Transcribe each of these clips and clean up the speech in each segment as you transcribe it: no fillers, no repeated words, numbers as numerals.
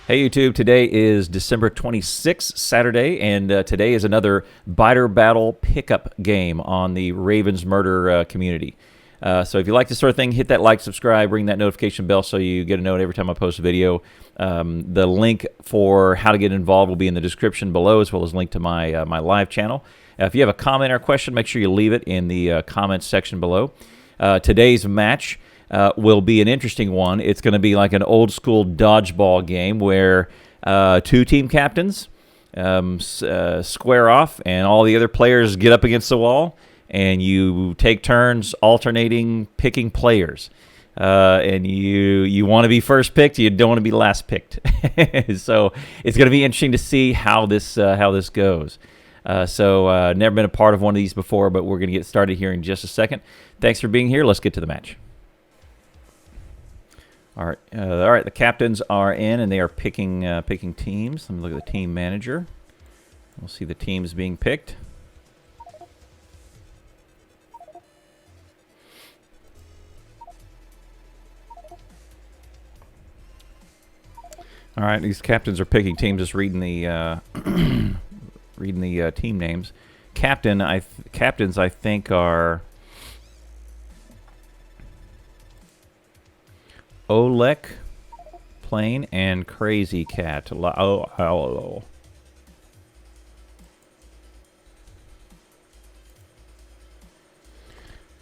Hey YouTube, today is December 26th, Saturday, and today is another Biter Battle pickup game on the Ravens Murder community. So if you like this sort of thing, hit that like, subscribe, ring that notification bell so you get a note every time I post a video. The link for how to get involved will be in the description below, as well as a link to my, my live channel. If you have a comment or question, make sure you leave it in the comments section below. Today's match will be an interesting one. It's going to be like an old school dodgeball game where two team captains square off and all the other players get up against the wall and you take turns alternating picking players. And you want to be first picked, you don't want to be last picked. So it's going to be interesting to see how this goes. Never been a part of one of these before, but we're going to get started here in just a second. Thanks for being here. Let's get to the match. All right. The captains are in, and they are picking teams. Let me look at the team manager. We'll see the teams being picked. All right, these captains are picking teams. Just reading the team names. Captains, I think, are Olek, Plain, and Crazy Cat. Oh.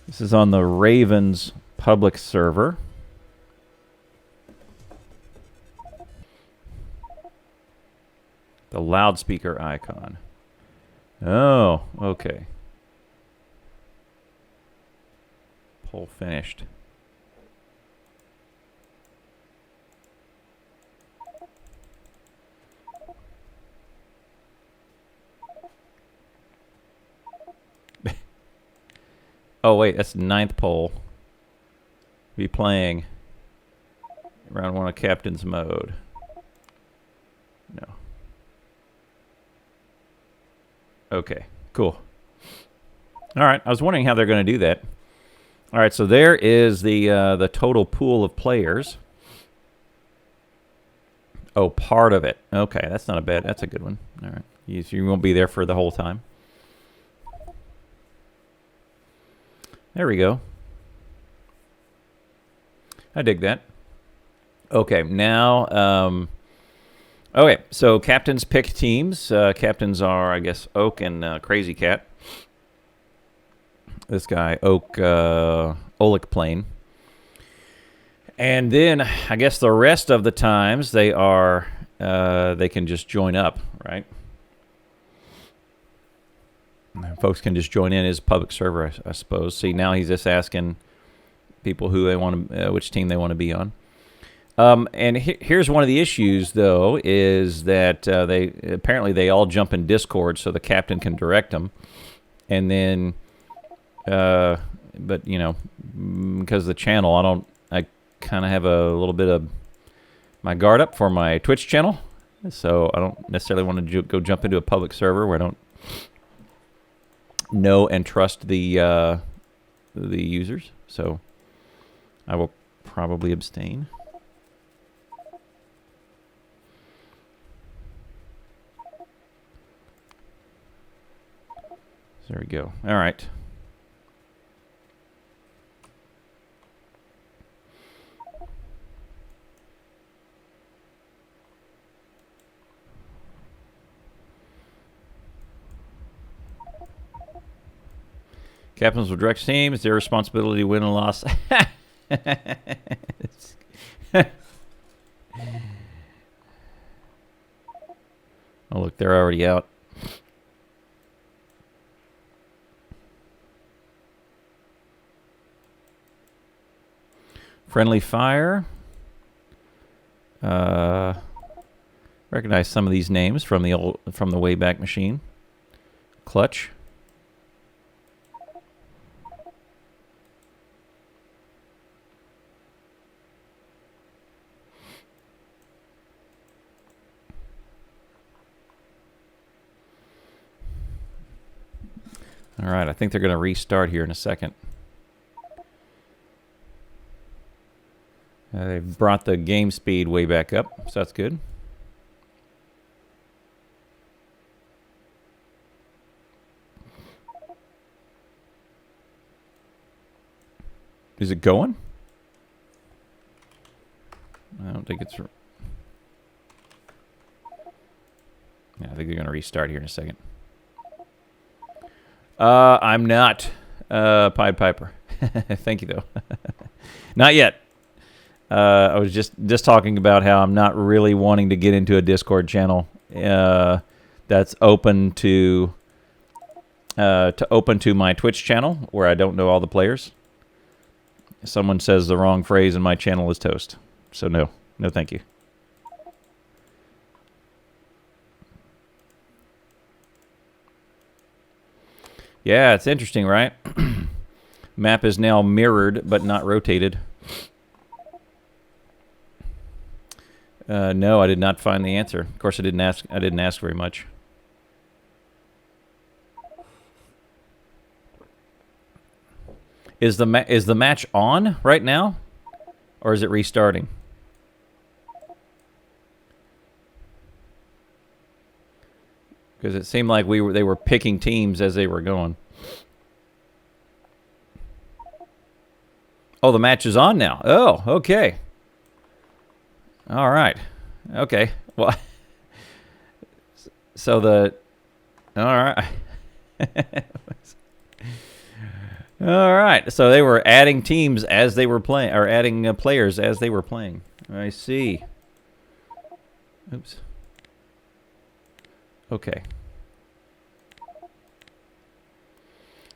This is on the Ravens public server. The loudspeaker icon. Oh, okay. Poll finished. Oh, wait, that's the 9th poll. Be playing round 1 of Captain's Mode. No. Okay, cool. All right, I was wondering how they're going to do that. All right, so there is the total pool of players. Oh, part of it. Okay, that's not a bad. That's a good one. All right, you won't be there for the whole time. There we go. I dig that. Okay, now, okay, so captains pick teams. Captains are, I guess, Oak and Crazy Cat. This guy, Oak, Oleg Plain. And then, I guess the rest of the times, they are, they can just join up, right? Folks can just join in his public server, I suppose. See, now he's just asking people who they want to, which team they want to be on. And here's one of the issues, though, is that they apparently they all jump in Discord, so the captain can direct them. And then, but you know, because of the channel, I kind of have a little bit of my guard up for my Twitch channel, so I don't necessarily want to go jump into a public server where I don't know and trust the users, so I will probably abstain. There we go. All right. Captains will direct teams. Their responsibility to win and loss. Oh, look, they're already out. Friendly Fire. Recognize some of these names from the Wayback Machine. Clutch. All right, I think they're going to restart here in a second. They've brought the game speed way back up, so that's good. Is it going? I don't think it's... Yeah, I think they're going to restart here in a second. I'm not Pied Piper. Thank you, though. Not yet. I was just talking about how I'm not really wanting to get into a Discord channel that's open to my Twitch channel where I don't know all the players. Someone says the wrong phrase and my channel is toast. So no, thank you. Yeah, it's interesting, right? Map is now mirrored but not rotated. No, I did not find the answer. Of course, I didn't ask very much. Is the match on right now, or is it restarting? Because it seemed like they were picking teams as they were going. Oh, the match is on now. Oh, okay. All right. Okay. Well, so all right. All right. So they were adding teams as they were playing, or adding players as they were playing. I see. Oops. Okay.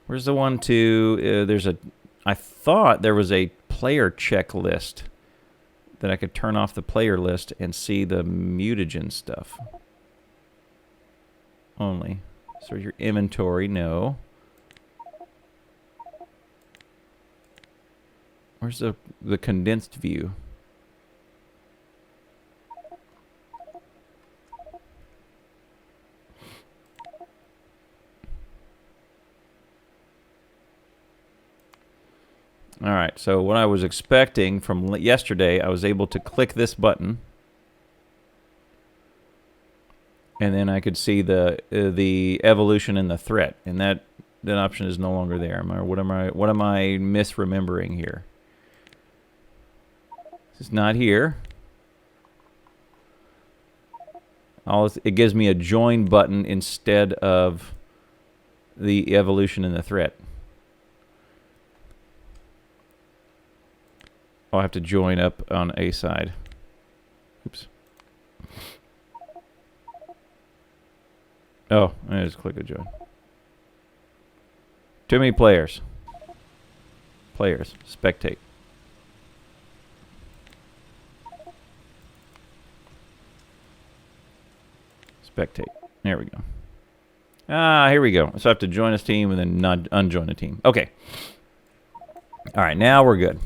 Where's the one to... I thought there was a player checklist that I could turn off the player list and see the mutagen stuff. Only. So your inventory, no. Where's the condensed view? All right, so what I was expecting from yesterday, I was able to click this button, and then I could see the evolution and the threat, and that option is no longer there. What am I misremembering here? It's not here. It gives me a join button instead of the evolution and the threat. I'll have to join up on a side. Oops. Oh, I just click a join. Too many players. Players. Spectate. Spectate. There we go. Here we go. So I have to join this team and then not unjoin the team. Okay. All right, now we're good.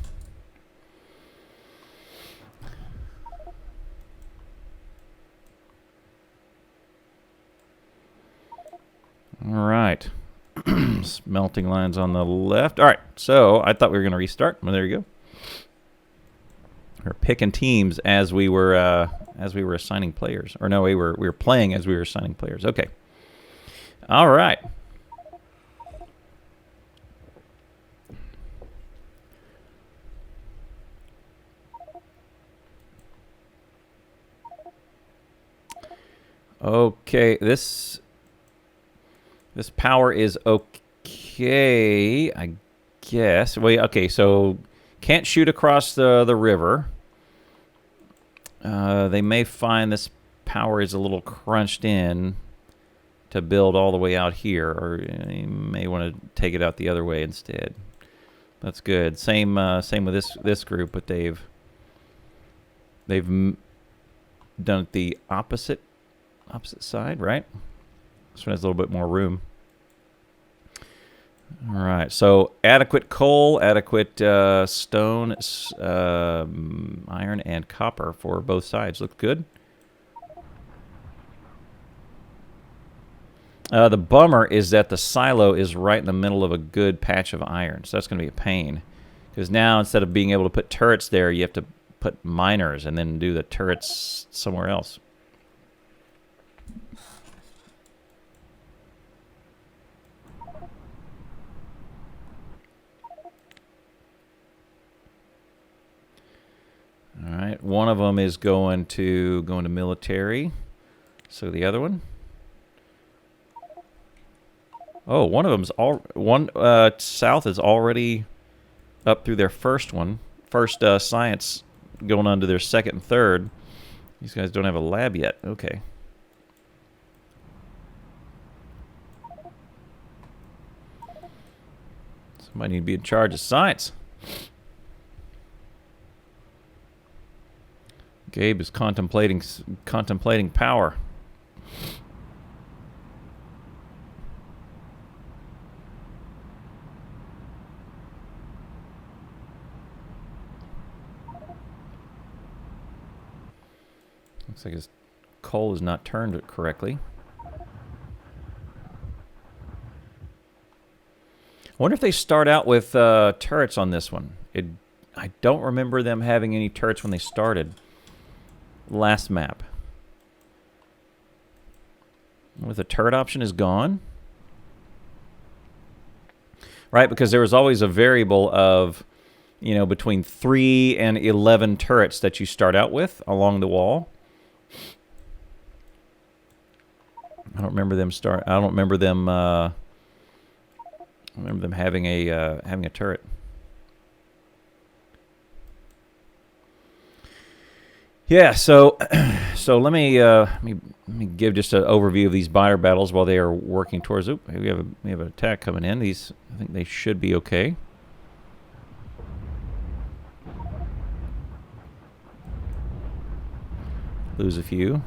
All right. Smelting lines on the left. All right. So I thought we were going to restart. Well, there you go. We're picking teams as we were assigning players. Or no, we were playing as we were assigning players. Okay. All right. Okay, this power is okay, I guess. Well, okay, so can't shoot across the river. They may find this power is a little crunched in to build all the way out here, or you may want to take it out the other way instead. That's good. Same with this group, but they've done it the opposite side, right? This one has a little bit more room. All right, so adequate coal, adequate stone, iron, and copper for both sides. Look good. The bummer is that the silo is right in the middle of a good patch of iron, so that's going to be a pain. Because now, instead of being able to put turrets there, you have to put miners and then do the turrets somewhere else. one of them is going to military. So the other one. Oh, one of them's south is already up through their first one. First science going on to their second and third. These guys don't have a lab yet. Okay. Somebody need to be in charge of science. Gabe is contemplating power. Looks like his coal is not turned correctly. I wonder if they start out with turrets on this one. I don't remember them having any turrets when they started. Last map. With the turret option is gone. Right, because there was always a variable of, between 3 and 11 turrets that you start out with along the wall. I don't remember them having a turret. Yeah, so let me give just an overview of these biter battles while they are working towards. Oop, we have an attack coming in. These, I think they should be okay. Lose a few.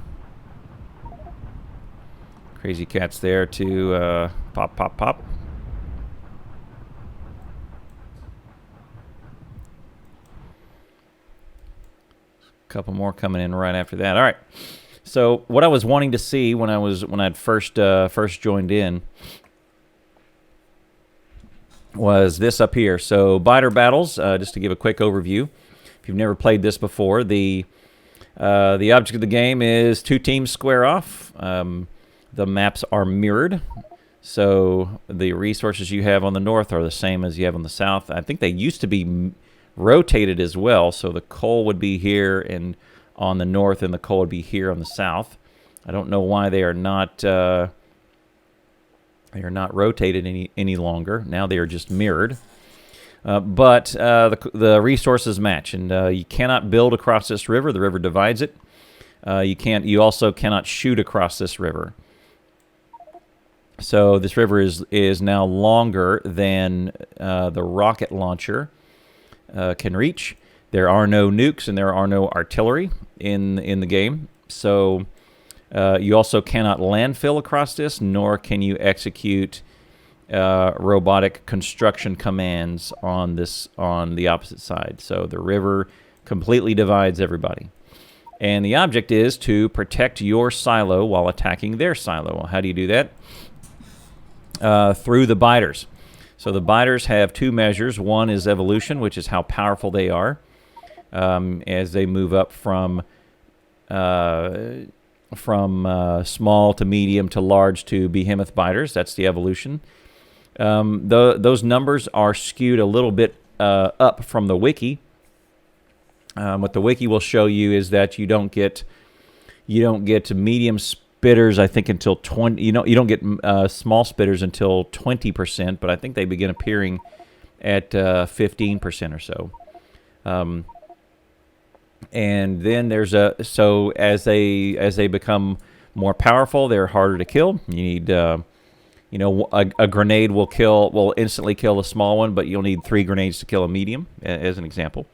Crazy Cat's there to pop, pop, pop. Couple more coming in right after that. All right. So what I was wanting to see when I'd first joined in was this up here. So biter battles. Just to give a quick overview, if you've never played this before, the object of the game is 2 teams square off. The maps are mirrored, so the resources you have on the north are the same as you have on the south. I think they used to be rotated as well, so the coal would be here and on the north, and the coal would be here on the south. I don't know why they are not rotated any longer. Now they are just mirrored. But the resources match, and you cannot build across this river. The river divides it. You also cannot shoot across this river. So this river is now longer than the rocket launcher can reach. There are no nukes and there are no artillery in the game. So you also cannot landfill across this, nor can you execute robotic construction commands on the opposite side. So the river completely divides everybody. And the object is to protect your silo while attacking their silo. Well, how do you do that? Through the biters. So the biters have 2 measures. One is evolution, which is how powerful they are as they move up from small to medium to large to behemoth biters. That's the evolution. Those numbers are skewed a little bit up from the wiki. What the wiki will show you is that you don't get medium spitters, I think, until 20. You don't get small spitters until 20%, but I think they begin appearing at 15% or so. And then there's so as they become more powerful, they're harder to kill. You need a grenade will instantly kill a small one, but you'll need 3 grenades to kill a medium, as an example.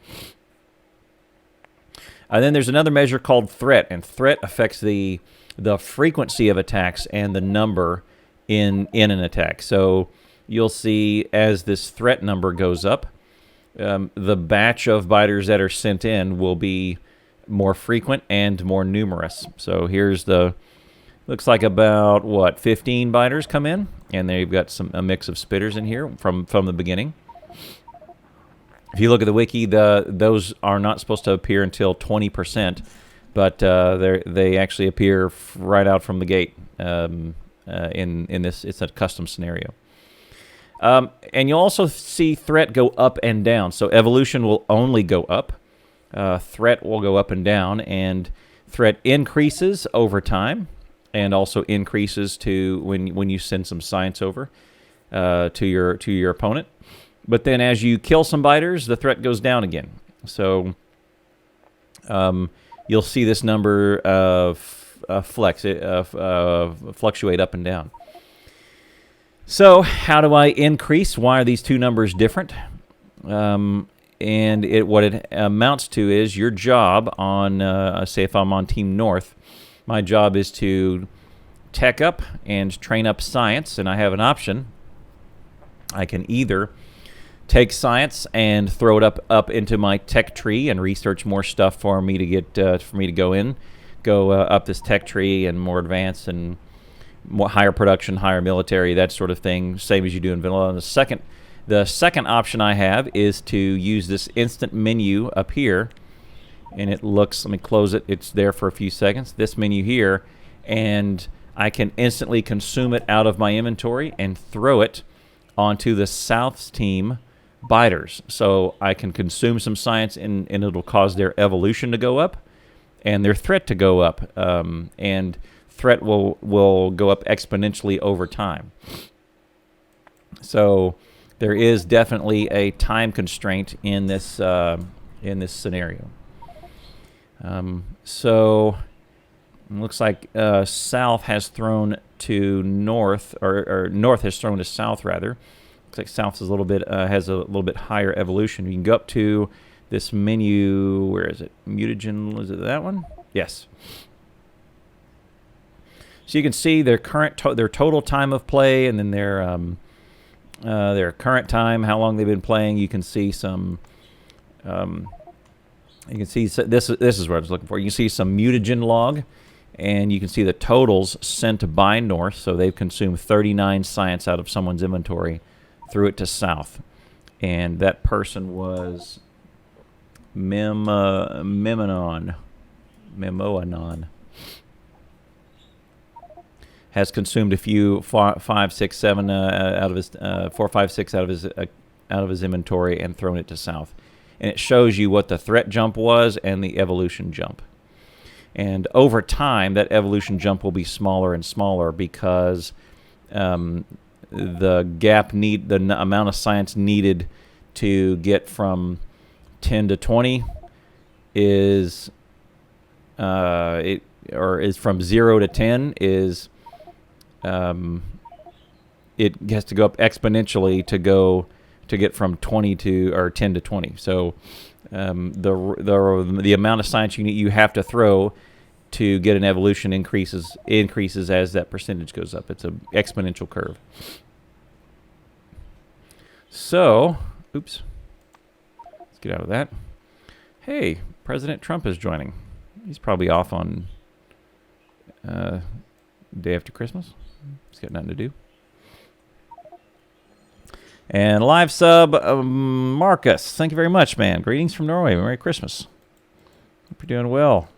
And then there's another measure called threat, and threat affects the frequency of attacks and the number in an attack. So you'll see as this threat number goes up, the batch of biters that are sent in will be more frequent and more numerous. So here's looks like about 15 biters come in, and they've got a mix of spitters in here from the beginning. If you look at the wiki, those are not supposed to appear until 20%, but they actually appear right out from the gate. In this, it's a custom scenario. And you'll also see threat go up and down. So evolution will only go up. threat will go up and down, and threat increases over time, and also increases to when you send some science over to your opponent. But then as you kill some biters, the threat goes down again. So you'll see this number fluctuate up and down. So how do I increase? Why are these two numbers different? And what it amounts to is your job on, say if I'm on Team North, my job is to tech up and train up science, and I have an option. I can either take science and throw it up into my tech tree and research more stuff for me to get go up this tech tree and more advanced and more higher production, higher military, that sort of thing, same as you do in vanilla. And the second option I have is to use this instant menu up here, and it looks, let me close it, it's there for a few seconds, this menu here, and I can instantly consume it out of my inventory and throw it onto the South's team biters. So I can consume some science, and it'll cause their evolution to go up and their threat to go up, and threat will go up exponentially over time. So there is definitely a time constraint in this scenario. So it looks like South has thrown to North, or North has thrown to South rather. Looks like South is a little bit has a little bit higher evolution. You can go up to this menu. Where is it? Mutagen. Is it that one? Yes. So you can see their their total time of play, and then their current time, how long they've been playing. You can see some. You can see this is what I was looking for. You can see some mutagen log, and you can see the totals sent by North. So they've consumed 39 science out of someone's inventory, threw it to South, and that person was Memoanon. Has consumed a few 5, 6, 7 out of his 4, 5, 6 out of his inventory and thrown it to South, and it shows you what the threat jump was and the evolution jump. And over time, that evolution jump will be smaller and smaller because the amount of science needed to get from 10 to 20 is is from 0 to 10 is it has to go up exponentially to get from 20 to, or 10 to 20. So the amount of science you have to throw to get an evolution increases as that percentage goes up. It's an exponential curve. So, oops. Let's get out of that. Hey, President Trump is joining. He's probably off on day after Christmas. He's got nothing to do. And live sub, Marcus. Thank you very much, man. Greetings from Norway. Merry Christmas. Hope you're doing well.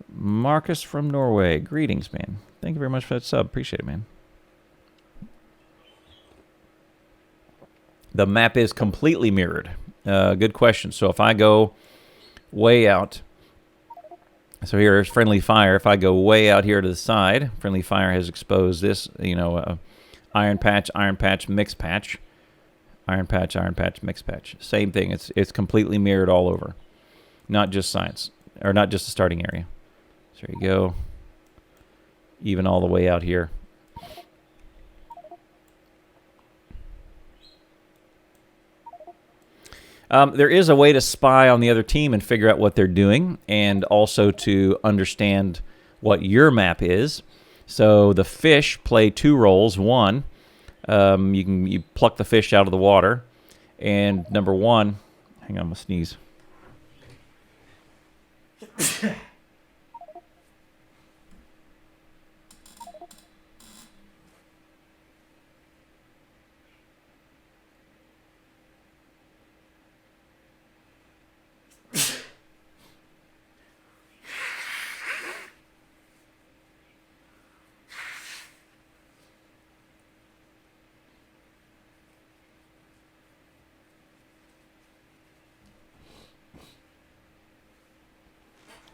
Marcus from Norway. Greetings, man. Thank you very much for that sub. Appreciate it, man. The map is completely mirrored. Good question. So if I go way out, so here's friendly fire. If I go way out here to the side, friendly fire has exposed this, iron patch, mix patch, iron patch, mix patch. Same thing. It's completely mirrored all over, not just science, or not just the starting area. So there you go. Even all the way out here. There is a way to spy on the other team and figure out what they're doing, and also to understand what your map is. So the fish play two roles. One, you pluck the fish out of the water, and number one, hang on, I'm gonna sneeze.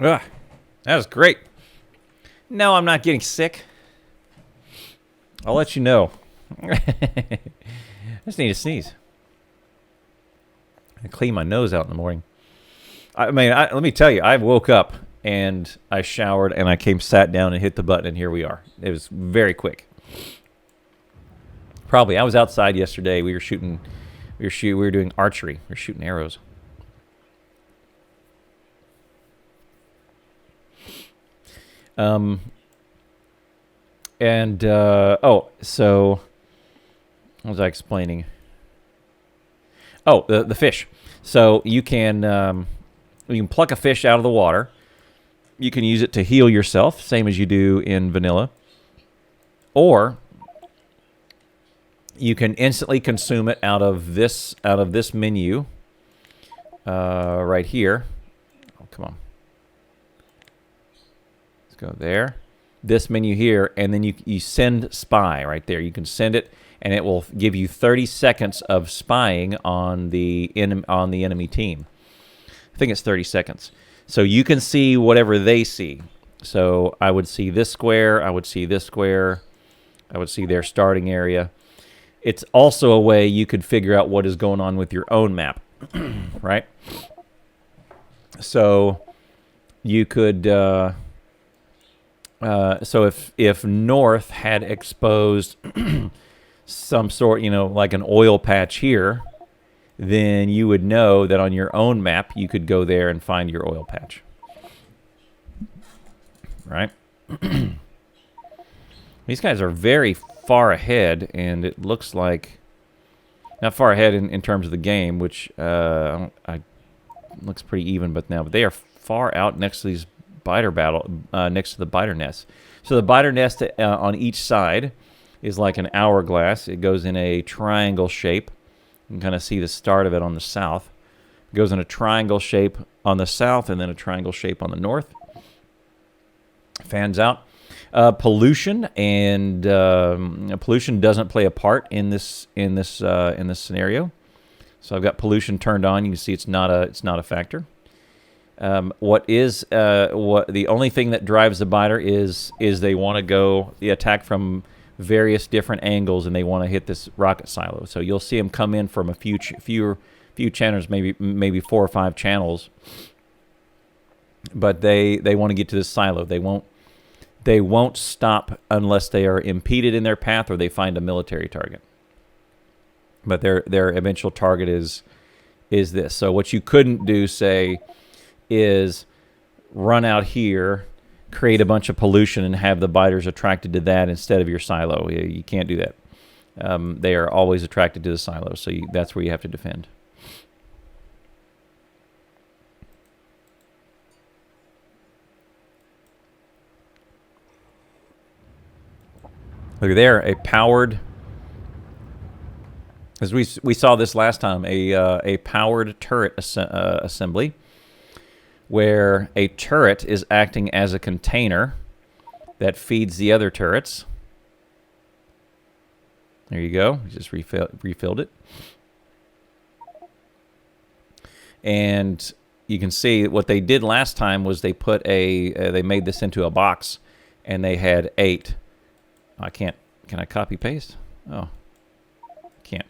Ugh, that was great. No, I'm not getting sick. I'll let you know. I just need to sneeze. I clean my nose out in the morning. I mean, let me tell you, I woke up and I showered and I sat down and hit the button, and here we are. It was very quick. Probably, I was outside yesterday. We were doing archery. We were shooting arrows. So what was I explaining? Oh, the fish. So you can pluck a fish out of the water. You can use it to heal yourself, same as you do in vanilla. Or you can instantly consume it out of this menu right here. Oh, come on. Let's go there. This menu here, and then you send spy right there. You can send it, and it will give you 30 seconds of spying on the enemy team. I think it's 30 seconds. So you can see whatever they see. So I would see this square. I would see this square. I would see their starting area. It's also a way you could figure out what is going on with your own map, right? So you could... so if North had exposed some sort, like an oil patch here, then you would know that on your own map you could go there and find your oil patch. Right? These guys are very far ahead, and it looks like not far ahead in terms of the game, which looks pretty even, but they are far out next to these next to the biter nest. So the biter nest on each side is like an hourglass. It goes in a triangle shape. You can kind of see the start of it on the south. It goes in a triangle shape on the south, and then a triangle shape on the north. Fans out. Pollution doesn't play a part in this scenario. So I've got pollution turned on. You can see it's not a factor. The only thing that drives the biter is they want to go the attack from various different angles, and they want to hit this rocket silo. So you'll see them come in from a few channels, maybe 4 or 5 channels, but they want to get to this silo. They won't stop unless they are impeded in their path or they find a military target. But their eventual target is this. So what you couldn't do, say, is run out here, create a bunch of pollution, and have the biters attracted to that instead of your silo. You can't do that. They are always attracted to the silo, so that's where you have to defend. Look there, a powered, as we saw this last time, a powered turret assembly, where a turret is acting as a container that feeds the other turrets. There you go. Just refilled it. And you can see what they did last time was they put they made this into a box, and they had 8. Can I copy paste? Oh, can't.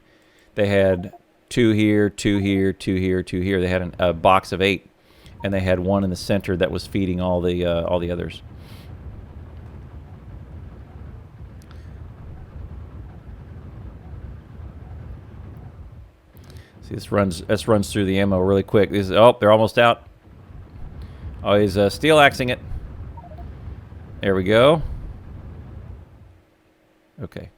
They had 2 here, 2 here, 2 here, 2 here. They had a box of 8. And they had 1 in the center that was feeding all the others. See, this runs through the ammo really quick. They're almost out. Oh, he's steel axing it. There we go. Okay.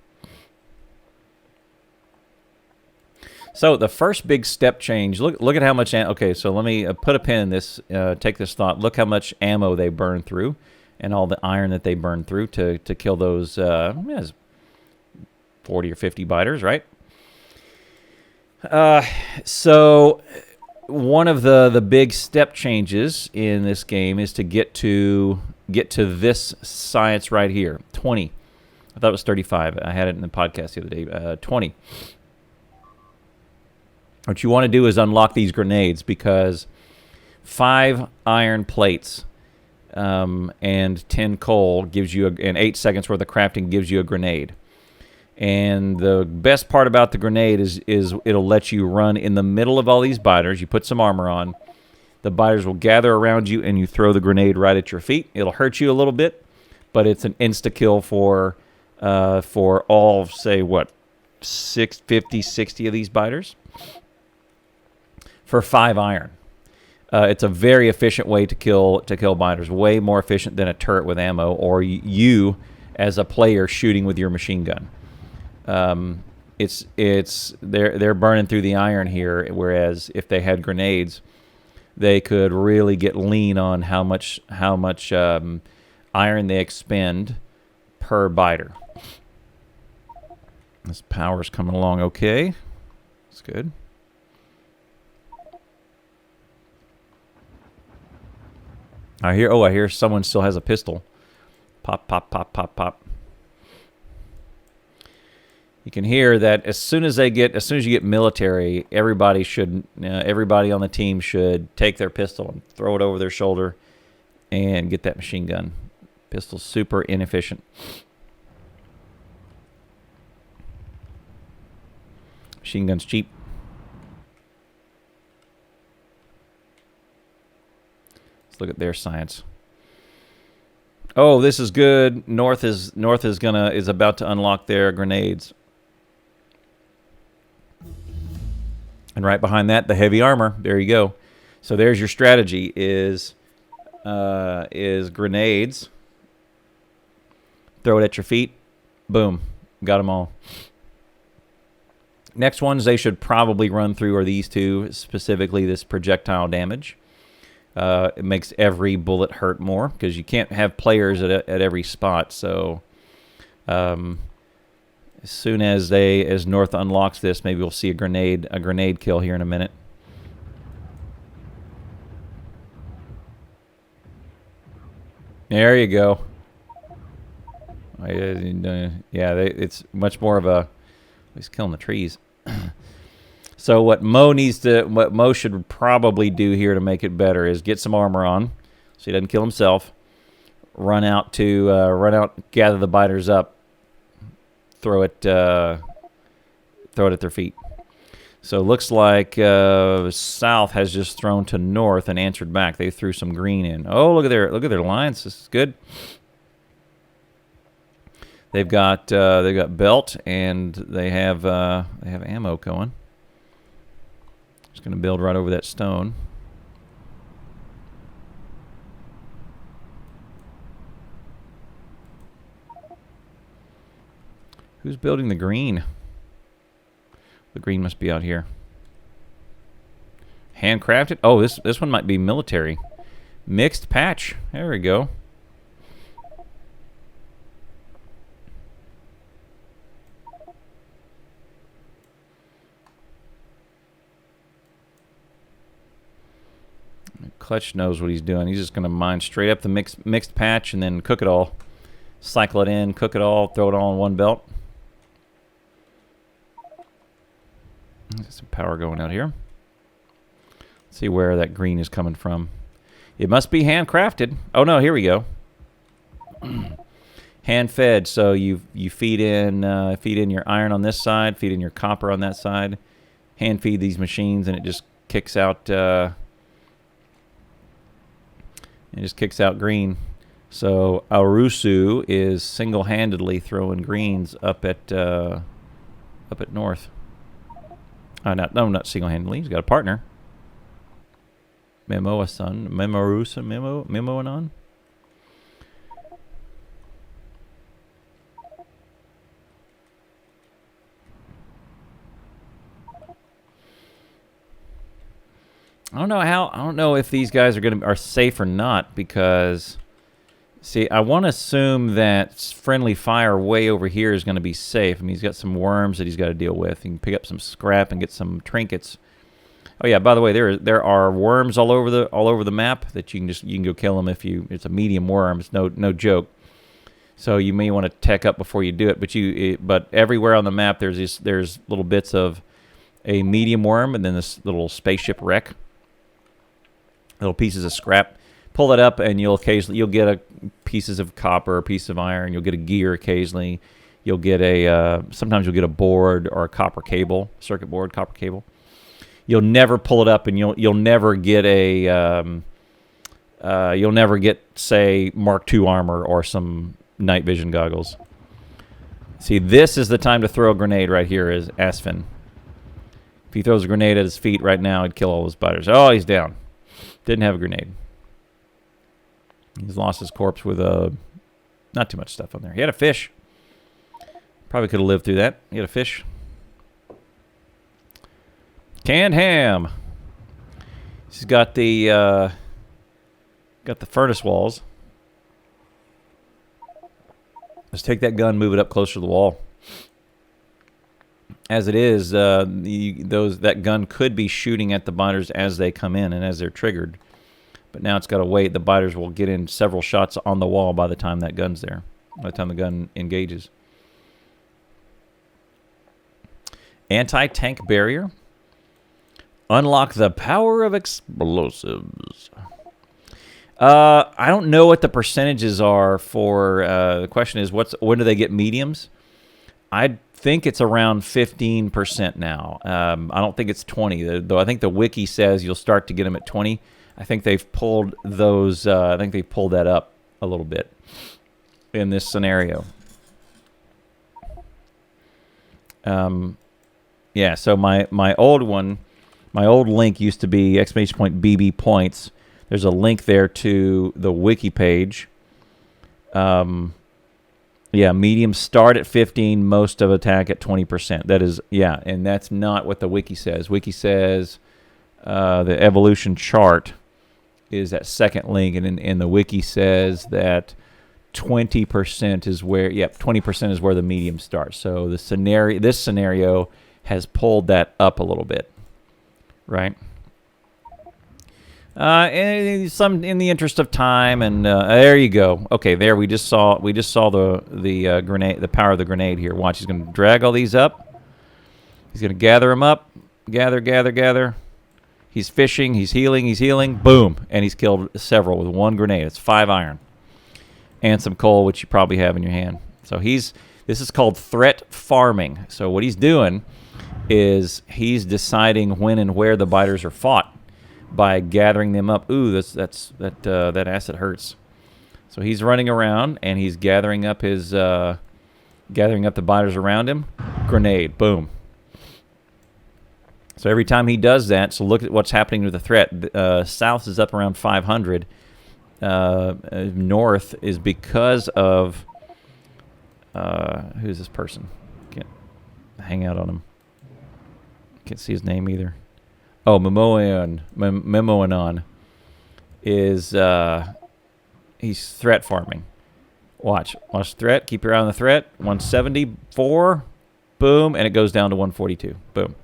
So the first big step change, look at how much, okay, so let me put a pin in this, take this thought. Look how much ammo they burn through and all the iron that they burn through to kill those 40 or 50 biters, right? So one of the big step changes in this game is to get to this science right here, 20. I thought it was 35. I had it in the podcast the other day, 20. What you want to do is unlock these grenades, because 5 iron plates and 10 coal gives you, and 8 seconds worth of crafting gives you a grenade. And the best part about the grenade is it'll let you run in the middle of all these biters. You put some armor on. The biters will gather around you, and you throw the grenade right at your feet. It'll hurt you a little bit, but it's an insta-kill for all, say, what, 50, 60 of these biters for 5 iron. It's a very efficient way to kill biters, way more efficient than a turret with ammo or you as a player shooting with your machine gun. They're burning through the iron here, whereas if they had grenades, they could really get lean on how much iron they expend per biter. This power's coming along okay. That's good. I hear someone still has a pistol. Pop, pop, pop, pop, pop. You can hear that as soon as you get military, everybody on the team should take their pistol and throw it over their shoulder and get that machine gun. Pistol's super inefficient. Machine gun's cheap. Let's look at their science. Oh, this is good. North is about to unlock their grenades. And right behind that, the heavy armor. There you go. So there's your strategy: is grenades. Throw it at your feet. Boom, got them all. Next ones they should probably run through are these two, specifically this projectile damage. It makes every bullet hurt more because you can't have players at every spot. So as soon as North unlocks this, maybe we'll see a grenade kill here in a minute. There you go. Yeah, it's much more of a. He's killing the trees. So what Mo should probably do here to make it better is get some armor on, so he doesn't kill himself. Run out, gather the biters up, throw it at their feet. So it looks like South has just thrown to North and answered back. They threw some green in. Oh, look at their lines. This is good. They've got belt and they have ammo going. Just gonna build right over that stone. Who's building the green? The green must be out here. Handcrafted? Oh, this one might be military. Mixed patch. There we go. Clutch knows what he's doing. He's just going to mine straight up the mixed patch and then cook it all. Cycle it in, cook it all, throw it all in one belt. There's some power going out here. Let's see where that green is coming from. It must be handcrafted. Oh no, here we go. Hand fed. So you feed in your iron on this side, feed in your copper on that side. Hand feed these machines, and it just kicks out. It just kicks out green. So Arusu is single-handedly throwing greens up at North. Not single-handedly. He's got a partner. Memoasan, Memoanon. I don't know if these guys are safe or not, because see, I want to assume that friendly fire way over here is going to be safe. I mean, he's got some worms that he's got to deal with. He can pick up some scrap and get some trinkets. Oh yeah, by the way, there are worms all over the map that you can go kill them if it's a medium worm. It's no joke. So you may want to tech up before you do it, but everywhere on the map there's little bits of a medium worm and then this little spaceship wreck. Little pieces of scrap. pull it up, and you'll get a pieces of copper, a piece of iron. You'll get a gear occasionally. You'll get sometimes you'll get a board or a copper cable, circuit board, copper cable. You'll never pull it up, and you'll never get say Mark II armor or some night vision goggles. See, this is the time to throw a grenade right here. Is Asfin. If he throws a grenade at his feet right now, he'd kill all those spiders. Oh, he's down. Didn't have a grenade. He's lost his corpse with not too much stuff on there. He had a fish. Probably could have lived through that. He had a fish. Canned ham. He's got the furnace walls. Let's take that gun, move it up closer to the wall. As it is, that gun could be shooting at the biters as they come in and as they're triggered. But now it's got to wait. The biters will get in several shots on the wall by the time that gun's there, by the time the gun engages. Anti-tank barrier. Unlock the power of explosives. I don't know what the percentages are for. The question is, when do they get mediums? I think it's around 15% now. I don't think it's 20, though. I think the wiki says you'll start to get them at 20. I think they've pulled those. I think they've pulled that up a little bit in this scenario. Yeah. So my old link used to be !BB points. There's a link there to the wiki page. Yeah, mediums start at 15, most of attack at 20%. That is, yeah, and that's not what the wiki says. Wiki says the evolution chart is that second link, and the wiki says that 20% is where, 20% is where the medium starts. So this scenario has pulled that up a little bit, right? And some in the interest of time, and there you go. Okay, there we just saw the grenade, the power of the grenade here. Watch, he's going to drag all these up. He's going to gather them up, gather. He's fishing, he's healing. Boom, and he's killed several with one grenade. It's 5 iron and some coal, which you probably have in your hand. So this is called threat farming. So what he's doing is he's deciding when and where the biters are fought by gathering them up. Ooh, that acid hurts. So he's running around and he's gathering up the biters around him. Grenade, boom. So every time he does that, so look at what's happening with the threat. South is up around 500. North is because of who's this person? Can't hang out on him. Can't see his name either. Oh, Memoanon is he's threat farming. Watch threat. Keep your eye on the threat. 174, boom, and it goes down to 142. Boom.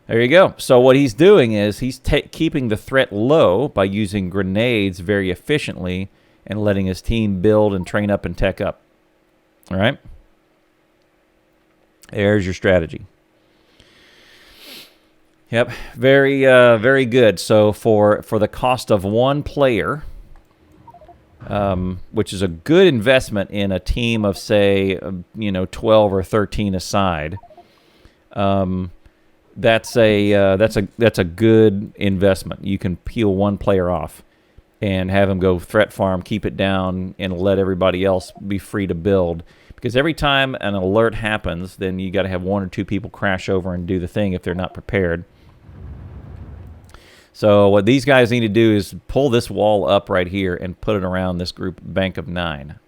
There you go. So what he's doing is he's keeping the threat low by using grenades very efficiently and letting his team build and train up and tech up. All right. There's your strategy. Yep, very good. So for the cost of one player, which is a good investment in a team of, say, 12 or 13 aside, that's a good investment. You can peel one player off and have him go threat farm, keep it down, and let everybody else be free to build. Because every time an alert happens, then you got to have 1 or 2 people crash over and do the thing if they're not prepared. So what these guys need to do is pull this wall up right here and put it around this group bank of 9.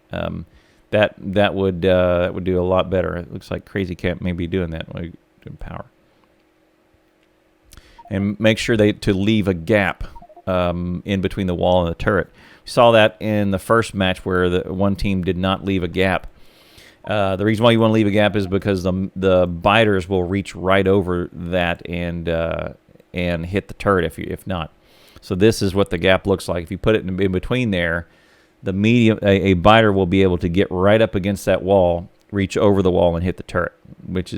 That would do a lot better. It looks like Crazy Cat may be doing that. Doing power. And make sure to leave a gap in between the wall and the turret. We saw that in the first match where the one team did not leave a gap. The reason why you want to leave a gap is because the biters will reach right over that and hit the turret if not. So this is what the gap looks like. If you put it in between there, a biter will be able to get right up against that wall, reach over the wall, and hit the turret, which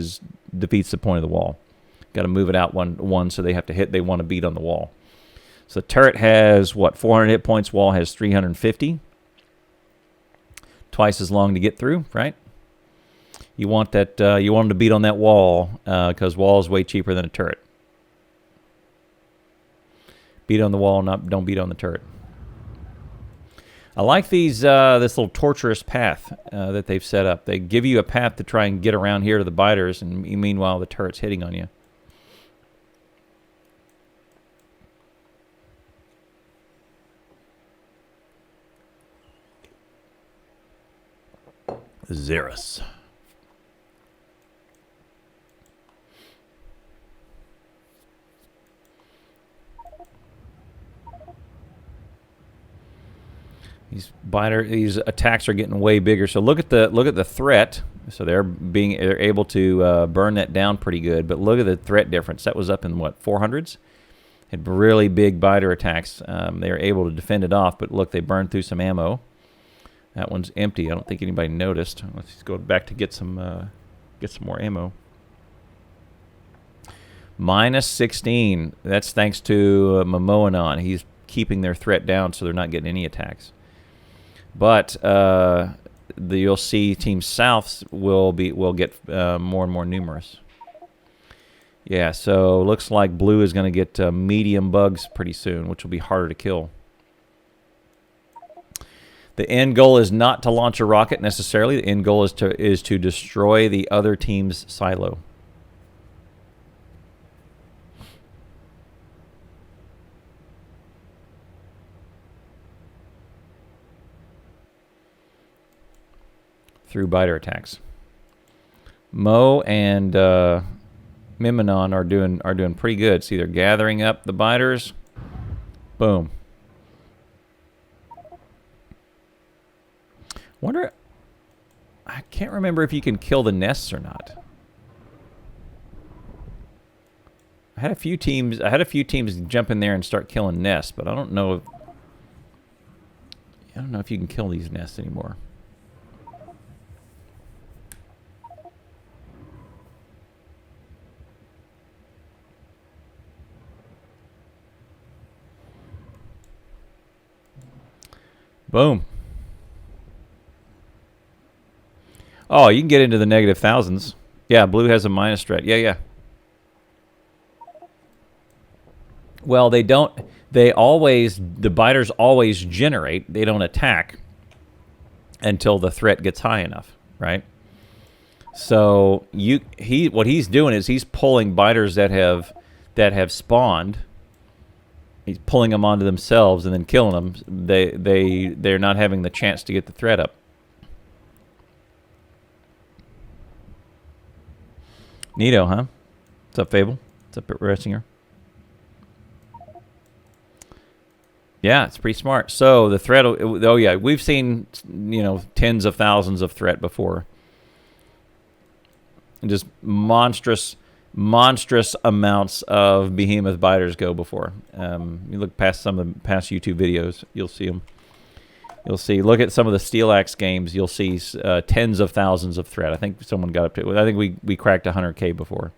defeats the point of the wall. Got to move it out one so they have to hit. They want to beat on the wall. So the turret has, what, 400 hit points. Wall has 350. Twice as long to get through, right? You want that. You want them to beat on that wall because wall is way cheaper than a turret. Beat on the wall, don't beat on the turret. I like these this little torturous path that they've set up. They give you a path to try and get around here to the biters, and meanwhile the turret's hitting on you. Xeris. These attacks are getting way bigger. So look at the threat. So they're able to burn that down pretty good. But look at the threat difference. That was up in what, 400s? Had really big biter attacks. They were able to defend it off. But look, they burned through some ammo. That one's empty. I don't think anybody noticed. Let's just go back to get some more ammo. Minus 16. That's thanks to Momoanon. He's keeping their threat down, so they're not getting any attacks. But you'll see Team South will get more and more numerous. Yeah, so looks like Blue is going to get medium bugs pretty soon, which will be harder to kill. The end goal is not to launch a rocket necessarily. The end goal is to destroy the other team's silo. Through biter attacks. Mo and Miminon are doing pretty good. See, they're gathering up the biters. Boom. Wonder, I can't remember if you can kill the nests or not. I had a few teams jump in there and start killing nests, but I don't know if you can kill these nests anymore. Boom. Oh, you can get into the negative thousands. Yeah, Blue has a minus threat. Yeah. Well, they don't. The biters always generate. They don't attack until the threat gets high enough, right? So what he's doing is he's pulling biters that have spawned. He's pulling them onto themselves and then killing them. They're not having the chance to get the threat up. Neato, huh? What's up, Fable? What's up, Ressinger? Yeah, it's pretty smart. So the threat. Oh yeah, we've seen tens of thousands of threat before. And just monstrous amounts of behemoth biters go before. You look past some of the past YouTube videos, you'll see them. You'll see. Look at some of the Steel Axe games. You'll see tens of thousands of threat. I think someone got up to. I think we cracked 100K before.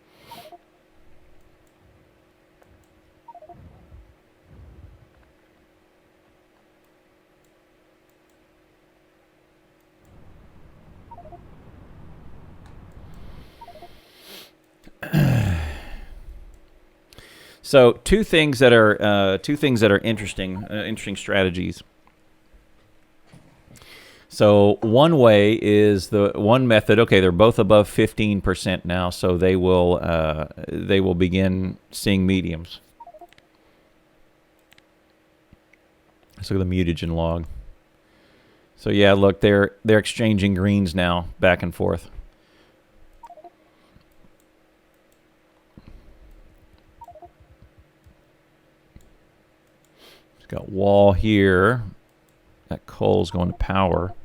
So two things that are interesting strategies. So one way is the one method. Okay, they're both above 15% now, so they will begin seeing mediums. Let's look at the mutagen log. So yeah, look, they're exchanging greens now, back and forth. It's got wall here. That coal's going to power.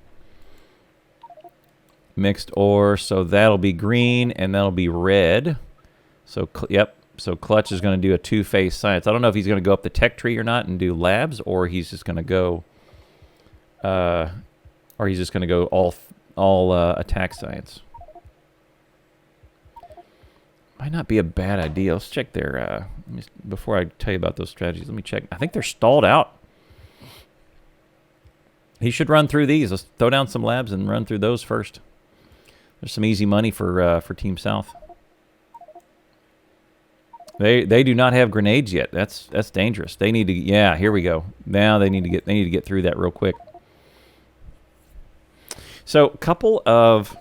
Mixed ore, so that'll be green and that'll be red. So yep, so Clutch is going to do a two-phase science. I don't know if he's going to go up the tech tree or not and do labs, or he's just going to go all attack science. Might not be a bad idea. Let's check their, before I tell you about those strategies, let me check. I think they're stalled out. He should run through these. Let's throw down some labs and run through those first. There's some easy money for Team South. They do not have grenades yet. That's dangerous. They need to. Yeah, here we go. Now they need to get through that real quick. So a couple of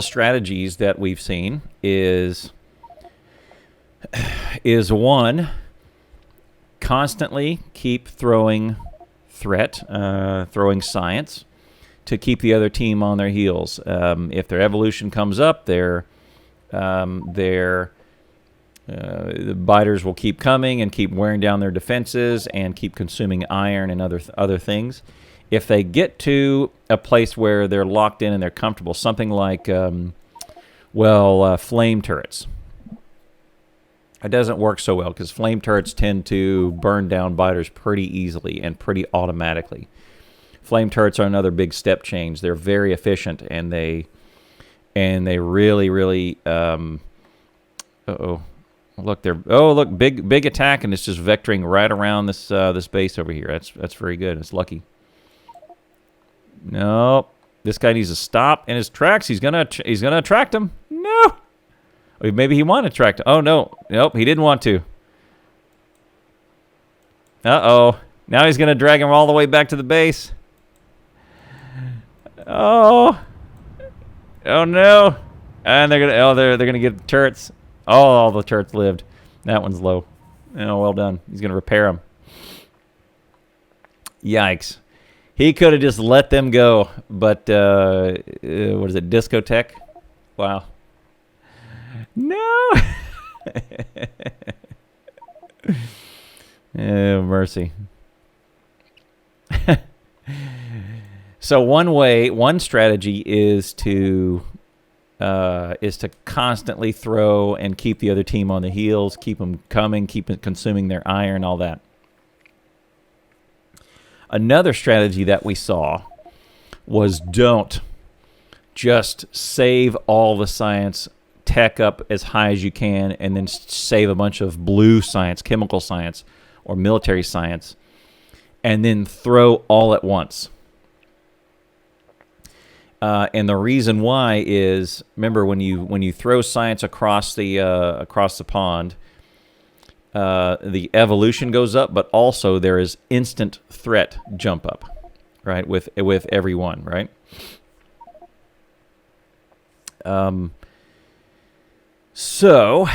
strategies that we've seen is one, constantly keep throwing threat, throwing science to keep the other team on their heels. If their evolution comes up, the biters will keep coming and keep wearing down their defenses and keep consuming iron and other things. If they get to a place where they're locked in and they're comfortable, something like, flame turrets. It doesn't work so well because flame turrets tend to burn down biters pretty easily and pretty automatically. Flame turrets are another big step change. They're very efficient and they really look, big attack, and it's just vectoring right around this base over here. That's very good. It's lucky. Nope. This guy needs to stop in his tracks. He's gonna attract him. No. Maybe he wanted to attract him. Oh no. Nope. He didn't want to. Uh-oh. Now he's gonna drag him all the way back to the base. Oh. Oh no. And they're gonna get turrets. Oh, all the turrets lived. That one's low. Oh, well done. He's gonna repair them. Yikes. He could have just let them go, but what is it, discotheque? Wow. No. Oh, mercy. So one strategy is to constantly throw and keep the other team on the heels, keep them coming, keep consuming their iron, all that. Another strategy that we saw was don't just save all the science, tech up as high as you can, and then save a bunch of blue science, chemical science, or military science, and then throw all at once. And the reason why is, remember, when you throw science across the pond, the evolution goes up, but also there is instant threat jump up, right? With everyone, right? So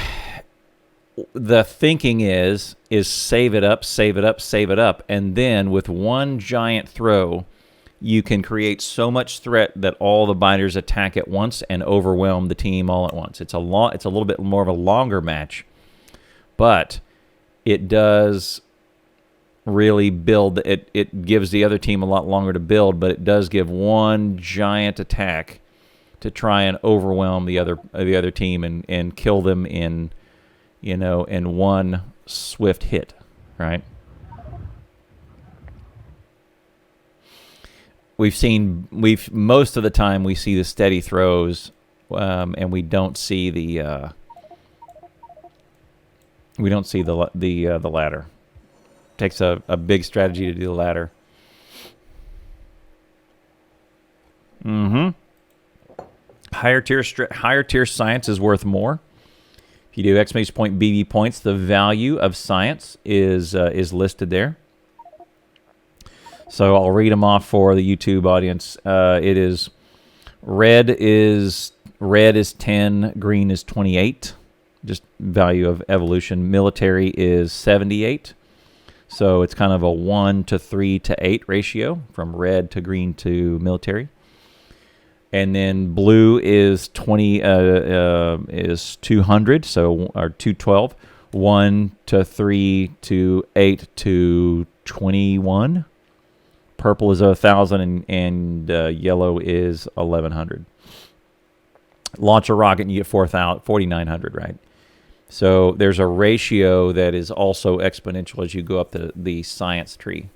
the thinking is save it up, and then with one giant throw, you can create so much threat that all the biters attack at once and overwhelm the team all at once. It's a little bit more of a longer match, but it does really build. It gives the other team a lot longer to build, but it does give one giant attack to try and overwhelm the other team and kill them in one swift hit, right? Most of the time we see the steady throws, and we don't see the ladder. Takes a big strategy to do the ladder. Higher tier science is worth more. If you do exclamation point BB points, the value of science is listed there. So I'll read them off for the YouTube audience. It is red is 10, green is 28. Just value of evolution. Military is 78. So it's kind of a 1 to 3 to 8 ratio from red to green to military. And then blue is 200, so or 212. 1 to 3 to 8 to 21. Purple is 1,000 and yellow is 1,100. Launch a rocket and you get 4,900, right? So there's a ratio that is also exponential as you go up the science tree.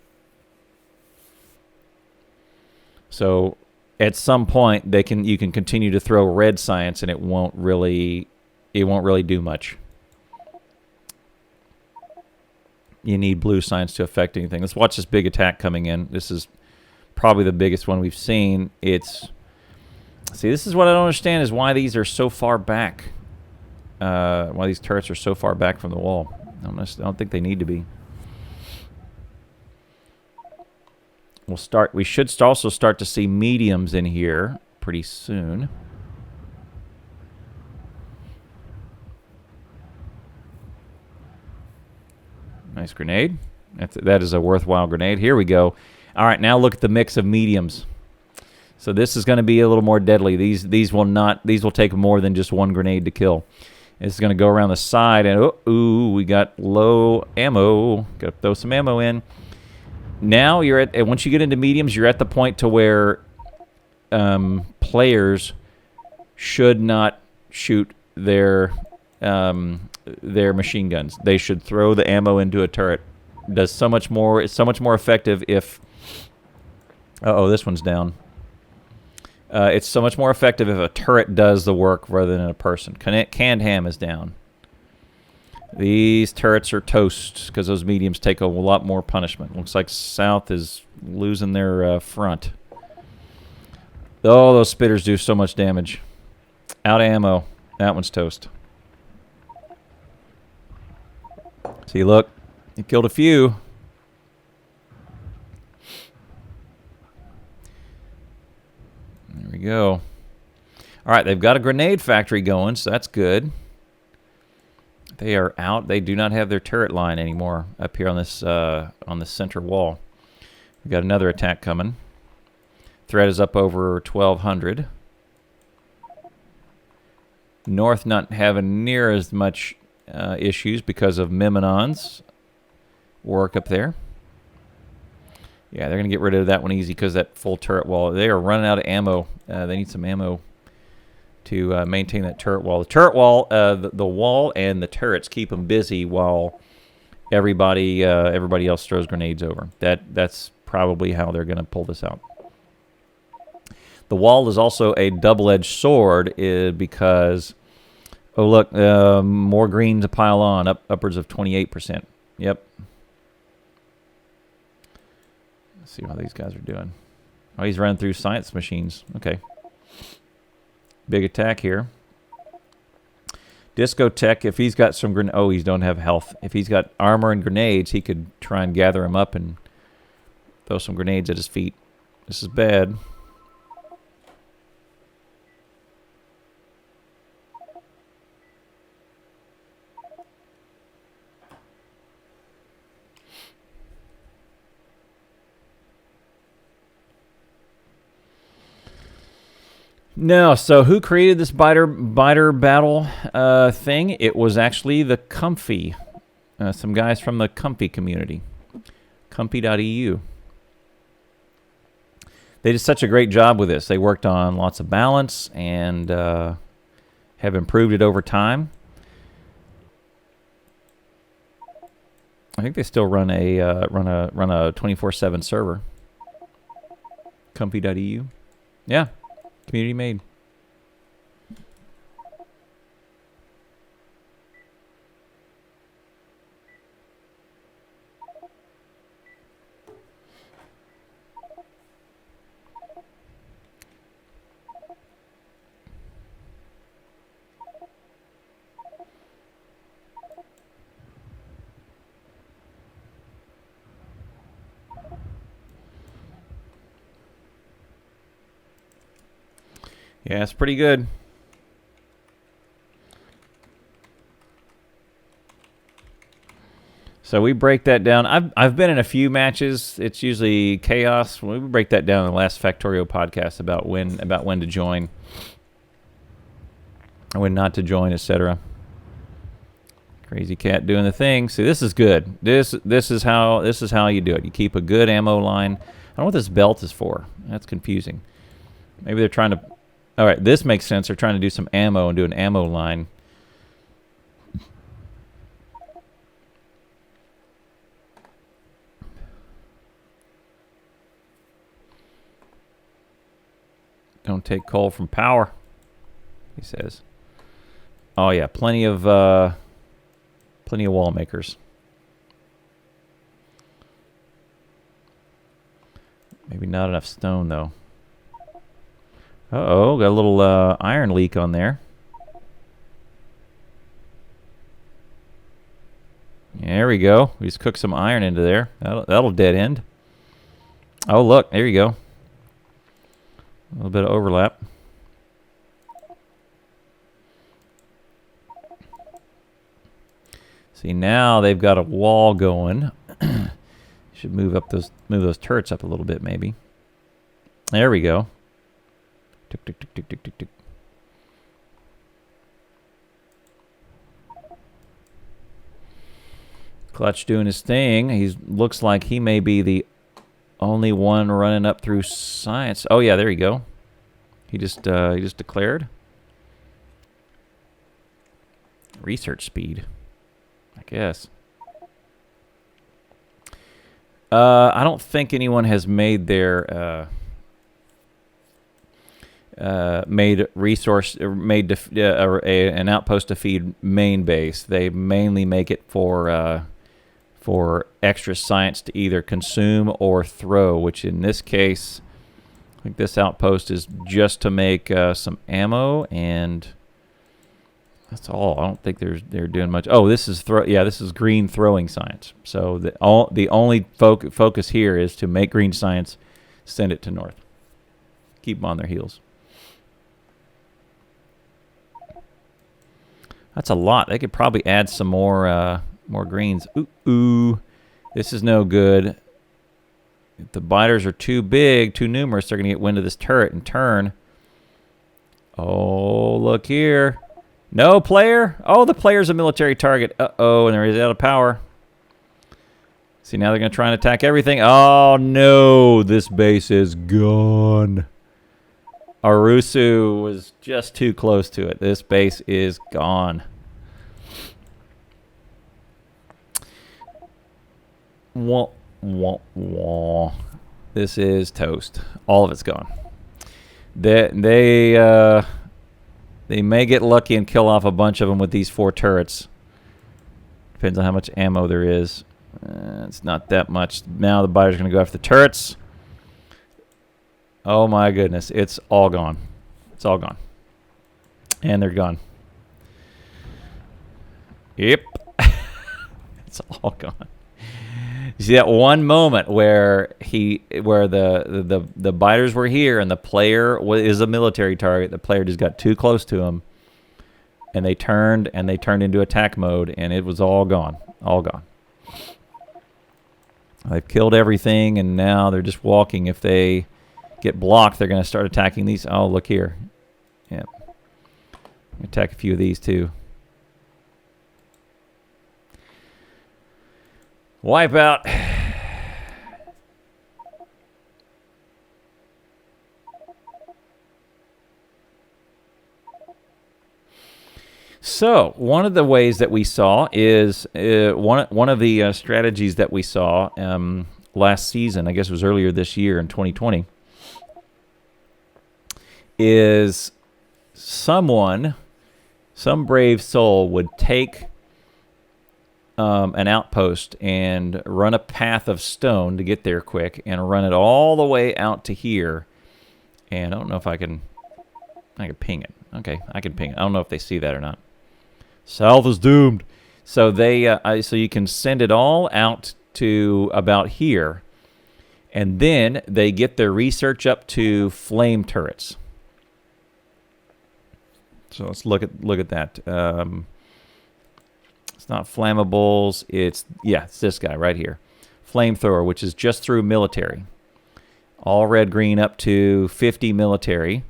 So at some point you can continue to throw red science and it won't really do much. You need blue science to affect anything. Let's watch this big attack coming in. This is probably the biggest one we've seen. See, this is what I don't understand, is why these are so far back. Why these turrets are so far back from the wall. I don't think they need to be. We should also start to see mediums in here pretty soon. Nice grenade. That is a worthwhile grenade. Here we go. All right, now look at the mix of mediums. So this is going to be a little more deadly. These will take more than just one grenade to kill. It's going to go around the side, and we got low ammo. Got to throw some ammo in. Now once you get into mediums, you're at the point to where players should not shoot their machine guns. They should throw the ammo into a turret. Does so much more. It's so much more effective if. This one's down. It's so much more effective if a turret does the work rather than a person. Canned ham is down. These turrets are toast because those mediums take a lot more punishment. Looks like South is losing their front. Oh, those spitters do so much damage. Out of ammo. That one's toast. See, look. He killed a few. There we go. All right, they've got a grenade factory going, so that's good. They are out. They do not have their turret line anymore up here on this center wall. We've got another attack coming. Threat is up over 1,200. North not having near as much issues because of Mimimon's work up there. Yeah, they're going to get rid of that one easy because that full turret wall. They are running out of ammo. They need some ammo to maintain that turret wall. The turret wall, the wall and the turrets keep them busy while everybody else throws grenades over. That's probably how they're going to pull this out. The wall is also a double-edged sword because, oh look, more green to pile on, upwards of 28%. Yep. Let's see how these guys are doing. Oh, he's running through science machines. Okay. Big attack here. Discotech, if he's got some grenades... Oh, he don't have health. If he's got armor and grenades, he could try and gather him up and throw some grenades at his feet. This is bad. No, so who created this biter battle thing? It was actually the Comfy, some guys from the Comfy community, comfy.eu. They did such a great job with this. They worked on lots of balance and have improved it over time. I think they still run a 24/7 server. Comfy.eu, yeah. Community made. Yeah, it's pretty good. So we break that down. I've been in a few matches. It's usually chaos. We break that down in the last Factorio podcast about when to join, when not to join, etc. Crazy cat doing the thing. See, this is good. This is how you do it. You keep a good ammo line. I don't know what this belt is for. That's confusing. Maybe they're trying to. All right, this makes sense. They're trying to do some ammo and do an ammo line. Don't take coal from power, he says. Oh yeah, plenty of wall makers. Maybe not enough stone though. Uh-oh, got a little iron leak on there. There we go. We just cooked some iron into there. That'll dead end. Oh, look. There you go. A little bit of overlap. See, now they've got a wall going. Should move those turrets up a little bit, maybe. There we go. Tick, tick, tick, tick, tick, tick, tick. Clutch doing his thing. He looks like he may be the only one running up through science. Oh yeah, there you go. He just declared research speed, I guess. I don't think anyone has made their made resource or made an outpost to feed main base. They mainly make it for extra science to either consume or throw, which in this case, I think this outpost is just to make some ammo, and that's all. I don't think they're doing much. Oh, this is this is green throwing science. So the only focus here is to make green science, send it to north, keep them on their heels. That's a lot. They could probably add some more greens. Ooh, this is no good. If the biters are too big, too numerous, they're going to get wind of this turret and turn. Oh, look here. No player. Oh, the player's a military target. Uh-oh, and they're out of power. See, now they're going to try and attack everything. Oh, no. This base is gone. Arusu was just too close to it. This base is gone. Wah, wah, wah. This is toast. All of it's gone. They may get lucky and kill off a bunch of them with these 4 turrets. Depends on how much ammo there is. It's not that much. Now the buyer's going to go after the turrets. Oh my goodness. It's all gone. It's all gone. And they're gone. Yep. It's all gone. You see that one moment where the biters were here and the player is a military target. The player just got too close to him, and they turned into attack mode, and it was all gone, all gone. They've killed everything, and now they're just walking. If they get blocked, they're going to start attacking these. Oh, look here. Yep. Attack a few of these too. Wipeout. So one of the ways that we saw is one of the strategies that we saw last season, I guess it was earlier this year in 2020, is some brave soul would take an outpost and run a path of stone to get there quick and run it all the way out to here. And I don't know if I can ping it. Okay, I can ping it. I don't know if they see that or not. South is doomed. So so you can send it all out to about here, and then they get their research up to flame turrets. So let's look at that. It's not flammables. It's this guy right here, flamethrower, which is just through military. All red green up to 50 military,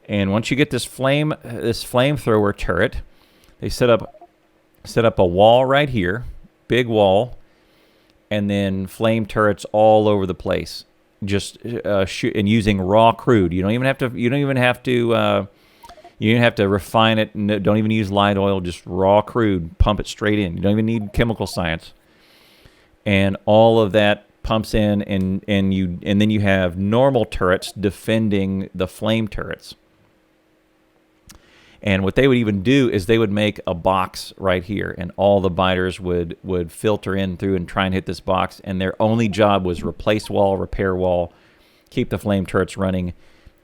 and once you get this flamethrower turret, they set up a wall right here, big wall, and then flame turrets all over the place. Just shoot and using raw crude. You don't even have to refine it. Don't even use light oil. Just raw crude. Pump it straight in. You don't even need chemical science. And all of that pumps in, and then you have normal turrets defending the flame turrets. And what they would even do is they would make a box right here, and all the biters would filter in through and try and hit this box, and their only job was replace wall, repair wall, keep the flame turrets running,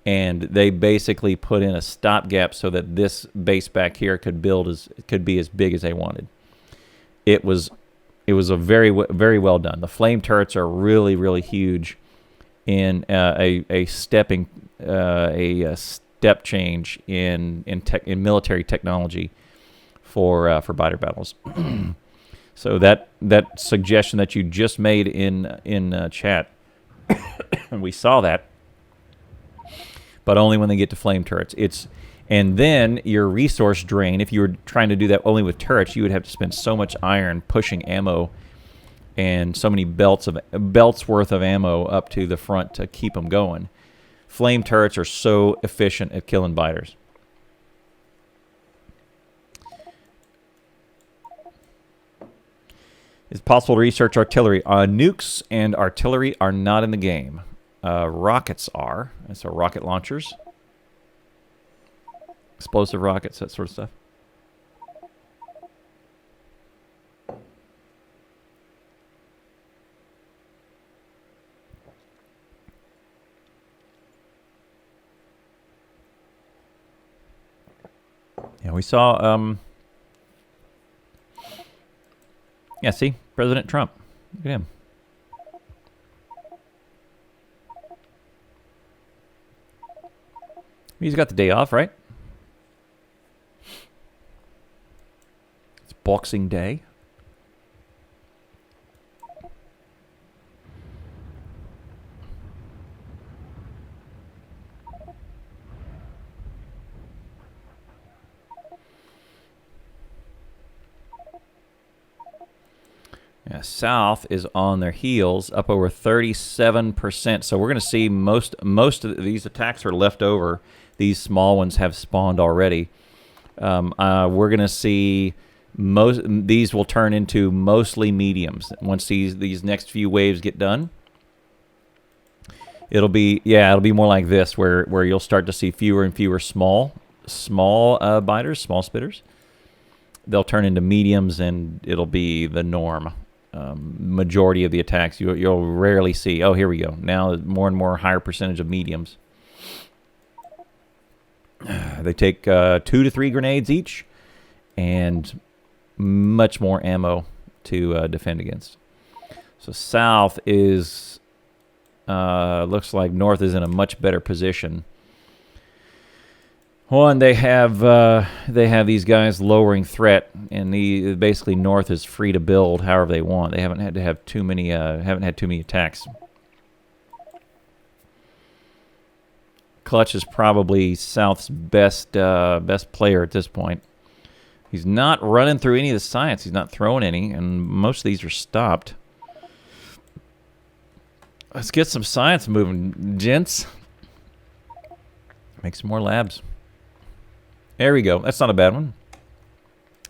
and they basically put in a stopgap so that this base back here could be as big as they wanted. It was a very well done. The flame turrets are really huge in a step change in military technology for biter battles. So that suggestion that you just made in chat, and we saw that, but only when they get to flame turrets. And then your resource drain, if you were trying to do that only with turrets, you would have to spend so much iron pushing ammo and so many belts worth of ammo up to the front to keep them going. Flame turrets are so efficient at killing biters. It's possible to research artillery. Nukes and artillery are not in the game. Rockets are. So rocket launchers. Explosive rockets, that sort of stuff. Yeah, we saw, yeah, see? President Trump. Look at him. He's got the day off, right? It's Boxing Day. Yeah, South is on their heels, up over 37%. So we're going to see most of these attacks are left over. These small ones have spawned already. We're going to see these will turn into mostly mediums once these next few waves get done. It'll be more like this, where you'll start to see fewer and fewer small biters, small spitters. They'll turn into mediums, and it'll be the norm. Majority of the attacks you'll rarely see. Oh, here we go. Now more and more higher percentage of mediums. They take 2 to 3 grenades each, and much more ammo to defend against. So South is looks like North is in a much better position. One, they have these guys lowering threat, and basically North is free to build however they want. They haven't had to have too many attacks. Clutch is probably South's best player at this point. He's not running through any of the science. He's not throwing any, and most of these are stopped. Let's get some science moving, gents. Make some more labs. There we go. That's not a bad one.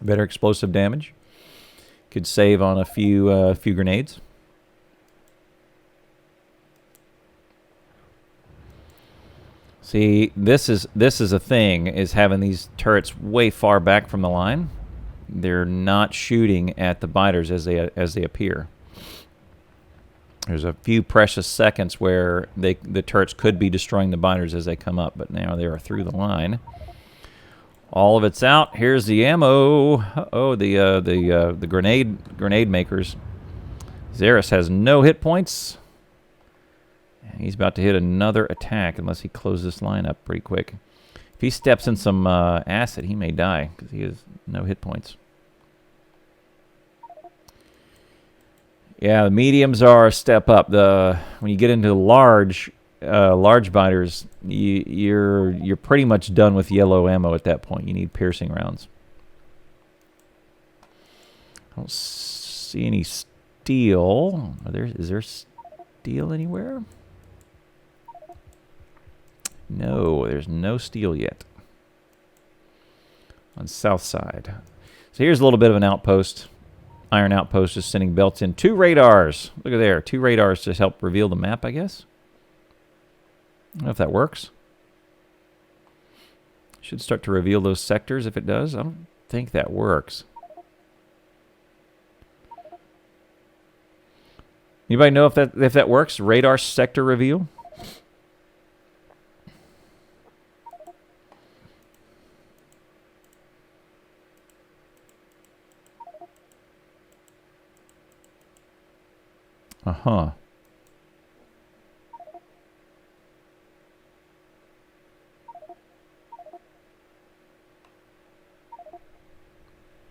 Better explosive damage. Could save on a few grenades. See, this is a thing, is having these turrets way far back from the line. They're not shooting at the biters as they appear. There's a few precious seconds where the turrets could be destroying the biters as they come up, but now they are through the line. All of it's out. Here's the ammo. Uh-oh, the grenade makers. Xeris has no hit points. He's about to hit another attack unless he closes this line up pretty quick. If he steps in some acid, he may die because he has no hit points. Yeah, the mediums are a step up. When you get into the large biters, you're pretty much done with yellow ammo at that point. You need piercing rounds. I don't see any steel. Is there steel anywhere? No, there's no steel yet on south side. So here's a little bit of an outpost. Iron Outpost is sending belts in. 2 radars. Look at there. 2 radars to help reveal the map, I guess. I don't know if that works. Should start to reveal those sectors if it does. I don't think that works. Anybody know if that works? Radar sector reveal? Uh-huh.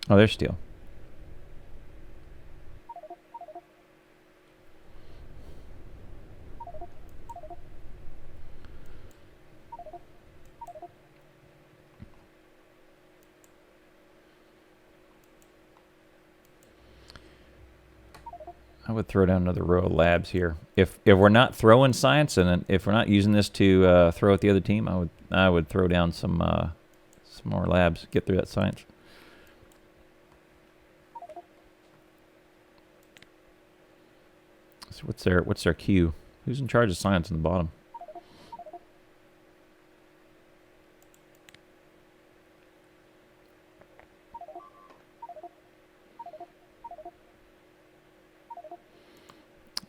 Oh, there's steel. I would throw down another row of labs here. If we're not throwing science and if we're not using this to throw at the other team, I would throw down some more labs. Get through that science. So what's their queue? Who's in charge of science in the bottom?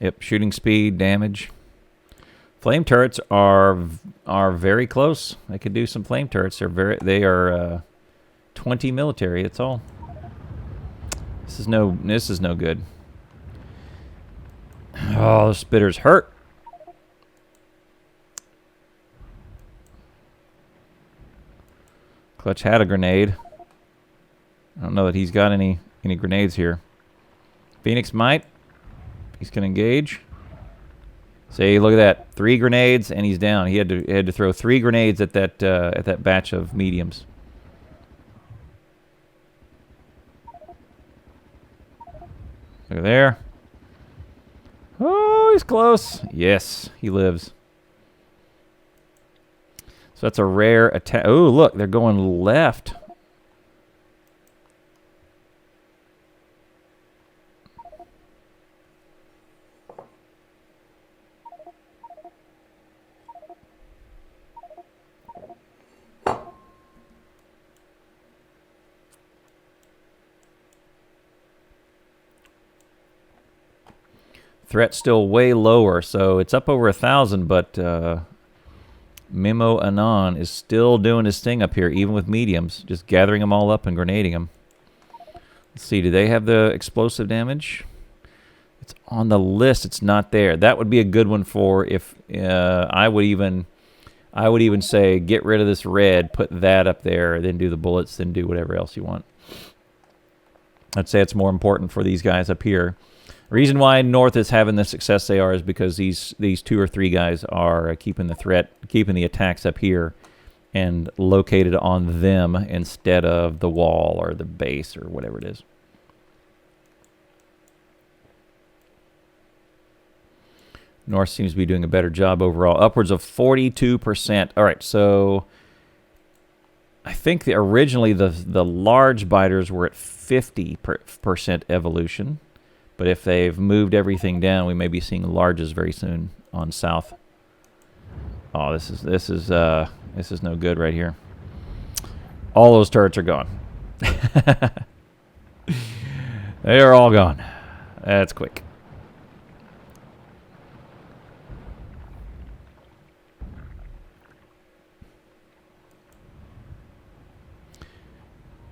Yep, shooting speed, damage. Flame turrets are very close. They could do some flame turrets. They are 20 military. That's all. This is no good. Oh, the spitters hurt. Clutch had a grenade. I don't know that he's got any grenades here. Phoenix might. He's gonna engage. See, look at that. 3 grenades and he's down. He had to throw 3 grenades at that batch of mediums. Look at there. Oh, he's close. Yes, he lives. So that's a rare attack. Oh, look, they're going left. Threat still way lower, so it's up over 1,000, but Memo Anon is still doing his thing up here, even with mediums, just gathering them all up and grenading them. Let's see, do they have the explosive damage? It's on the list. It's not there. That would be a good one for if I would even say get rid of this red, put that up there, then do the bullets, then do whatever else you want. I'd say it's more important for these guys up here. The reason why North is having the success they are is because these 2 or 3 guys are keeping the attacks up here and located on them instead of the wall or the base or whatever it is. North seems to be doing a better job overall. Upwards of 42%. All right, so I think originally the large biters were at 50% evolution. But if they've moved everything down, we may be seeing larges very soon on south. Oh, this is no good right here. All those turrets are gone. They are all gone. That's quick.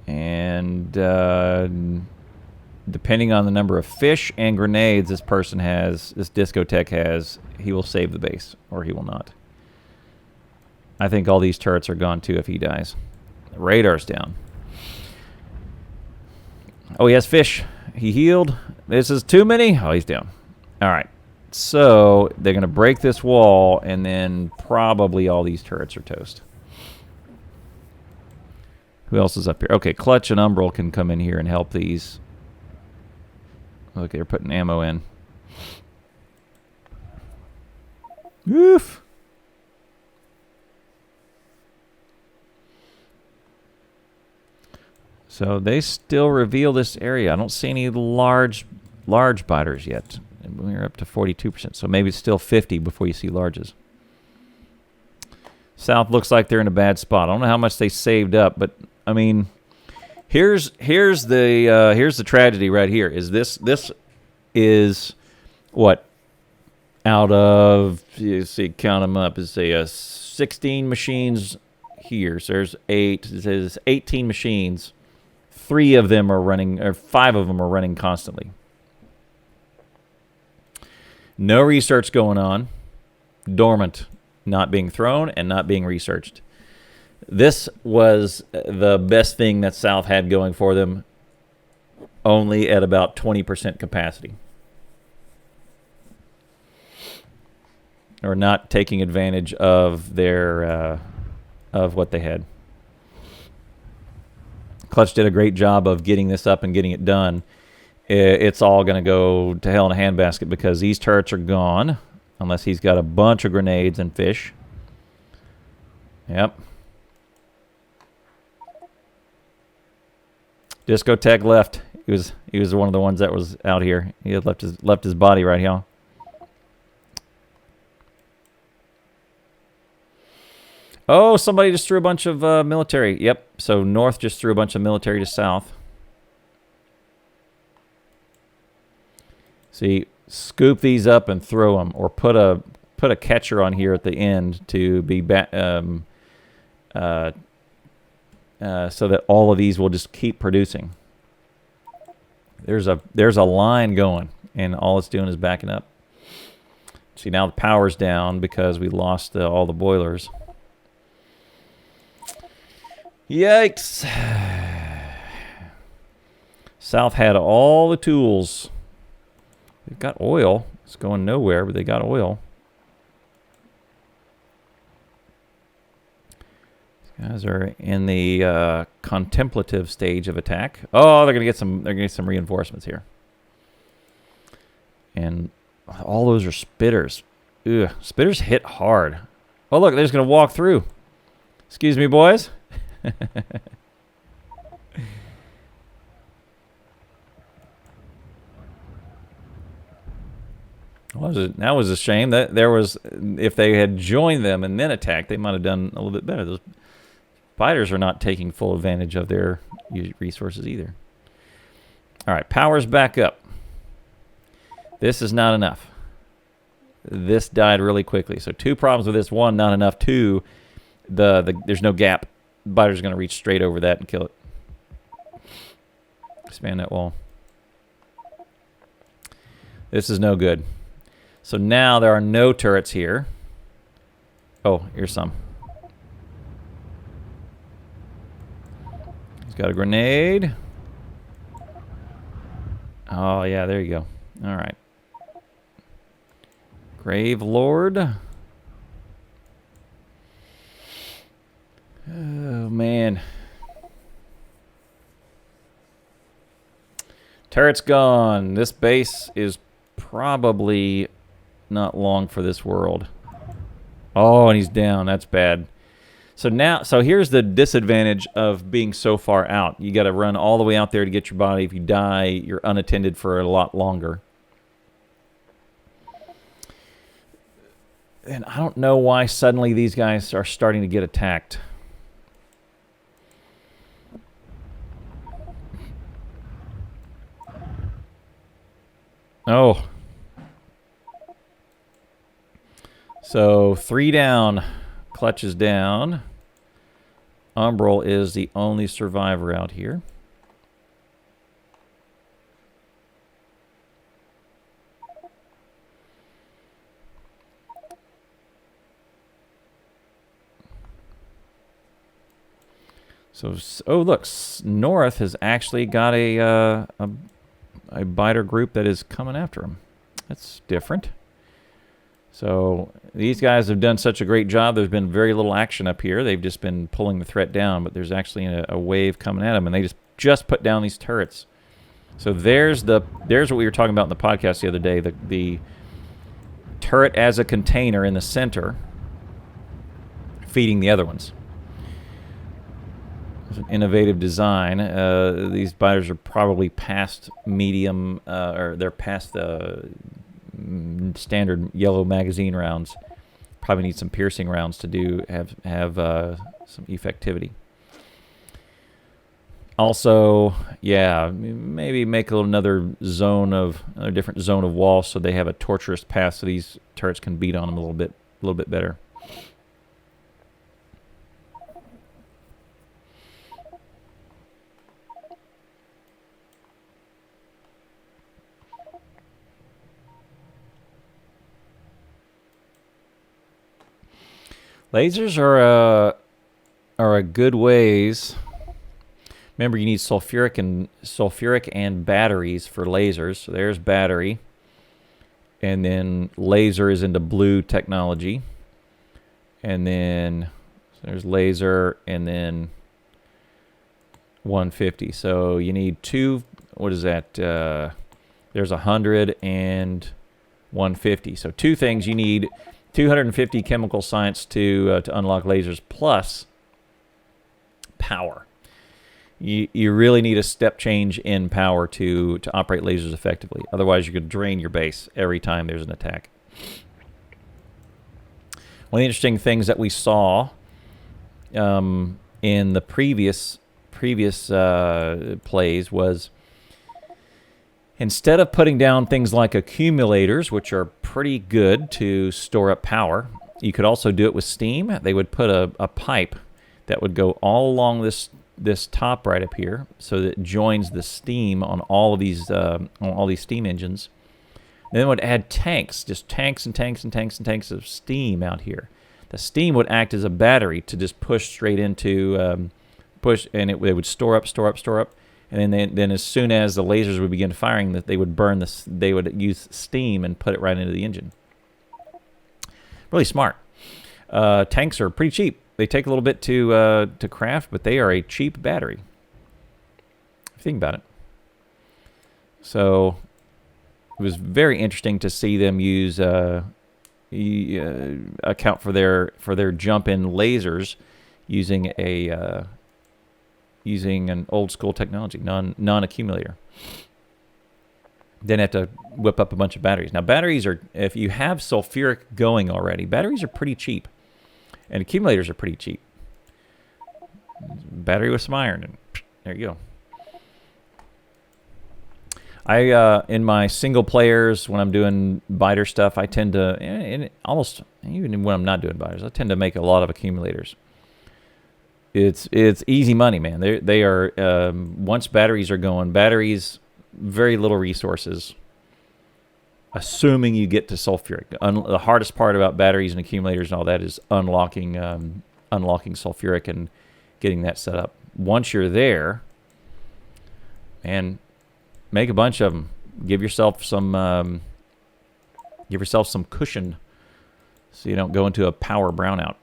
And depending on the number of fish and grenades this discotheque has, he will save the base or he will not. I think all these turrets are gone too if he dies. The radar's down. Oh, he has fish. He healed. This is too many. Oh, he's down. All right. So they're going to break this wall and then probably all these turrets are toast. Who else is up here? Okay, Clutch and Umbral can come in here and help these. Look, they're putting ammo in. Oof. So they still reveal this area. I don't see any large biters yet. And we're up to 42%. So maybe it's still 50 before you see larges. South looks like they're in a bad spot. I don't know how much they saved up, but I mean, here's the tragedy right here. Is this is what out of, you see, count them up. It's a 16 machines here. So there's 8. It says 18 machines. 3 of them are running, or 5 of them are running constantly. No research going on. Dormant. Not being thrown and not being researched. This was the best thing that South had going for them, only at about 20% capacity. Or not taking advantage of their of what they had. Clutch did a great job of getting this up and getting it done. It's all going to go to hell in a handbasket because these turrets are gone. Unless he's got a bunch of grenades and fish. Yep. Discotheque left. He was one of the ones that was out here. He had left his body right here. Oh, somebody just threw a bunch of military. Yep. So North just threw a bunch of military to South. See. Scoop these up and throw them, or put a catcher on here at the end to be so that all of these will just keep producing. There's a line going, and all it's doing is backing up. See, now the power's down because we lost all the boilers. Yikes! South had all the tools. They've got oil. It's going nowhere, but they got oil. These guys are in the contemplative stage of attack. Oh, they're gonna get some. They're gonna get some reinforcements here. And all those are spitters. Ugh, spitters hit hard. Oh, look, they're just gonna walk through. Excuse me, boys. That was a shame. That there was, if they had joined them and then attacked, they might have done a little bit better. Those fighters are not taking full advantage of their resources either. All right, power's back up. This is not enough. This died really quickly. So 2 problems with this. 1, not enough. 2, there's no gap. The biter's going to reach straight over that and kill it. Expand that wall. This is no good. So now there are no turrets here. Oh, here's some. He's got a grenade. Oh, yeah, there you go. All right. Grave Lord. Oh, man. Turret's gone. This base is probably not long for this world. Oh, and he's down. That's bad. So here's the disadvantage of being so far out. You got to run all the way out there to get your body. If you die, you're unattended for a lot longer. And I don't know why suddenly these guys are starting to get attacked. Oh. So 3 down. Clutch is down. Umbral is the only survivor out here. So, oh look, North has actually got a biter group that is coming after him. That's different. So these guys have done such a great job. There's been very little action up here. They've just been pulling the threat down, but there's actually a wave coming at them, and they just put down these turrets. So there's what we were talking about in the podcast the other day, the turret as a container in the center feeding the other ones. It's an innovative design. These biters are probably past medium, or they're past the standard yellow magazine rounds. Probably need some piercing rounds to have some effectivity. Also, yeah, maybe make another different zone of wall so they have a torturous path so these turrets can beat on them a little bit better. Lasers are a good ways. Remember, you need sulfuric and batteries for lasers. So there's battery, and then laser is into blue technology, and then there's laser, and then 150. So you need two. What is that? There's 100 and 150. So two things you need. 250 chemical science to unlock lasers plus power. You really need a step change in power to operate lasers effectively. Otherwise, you could drain your base every time there's an attack. One of the interesting things that we saw in the previous plays was instead of putting down things like accumulators, which are pretty good to store up power, you could also do it with steam. They would put a pipe that would go all along this top right up here, so that it joins the steam on all of these steam engines. Then it would add tanks, just tanks and tanks and tanks and tanks of steam out here. The steam would act as a battery to just push straight into and it would store up. And then as soon as the lasers would begin firing, that they would burn this. They would use steam and put it right into the engine. Really smart. Tanks are pretty cheap. They take a little bit to craft, but they are a cheap battery. Think about it. So it was very interesting to see them use account for their jump-in lasers using an old school technology, non-accumulator. Then have to whip up a bunch of batteries. Now batteries are, if you have sulfuric going already, batteries are pretty cheap, and accumulators are pretty cheap. Battery with some iron, and there you go. In my single players, when I'm doing biter stuff, I tend to, and almost even when I'm not doing biters, I tend to make a lot of accumulators. It's easy money, man. They are once batteries are going, very little resources. Assuming you get to sulfuric, the hardest part about batteries and accumulators and all that is unlocking sulfuric and getting that set up. Once you're there, man, make a bunch of them. Give yourself some cushion, so you don't go into a power brownout.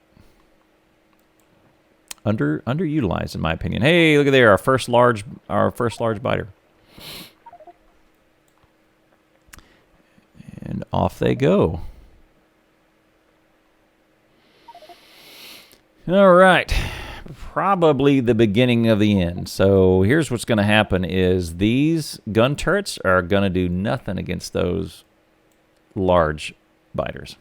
Underutilized, in my opinion. Hey, look at there, our first large biter. And off they go. All right. Probably the beginning of the end. So here's what's going to happen is these gun turrets are going to do nothing against those large biters.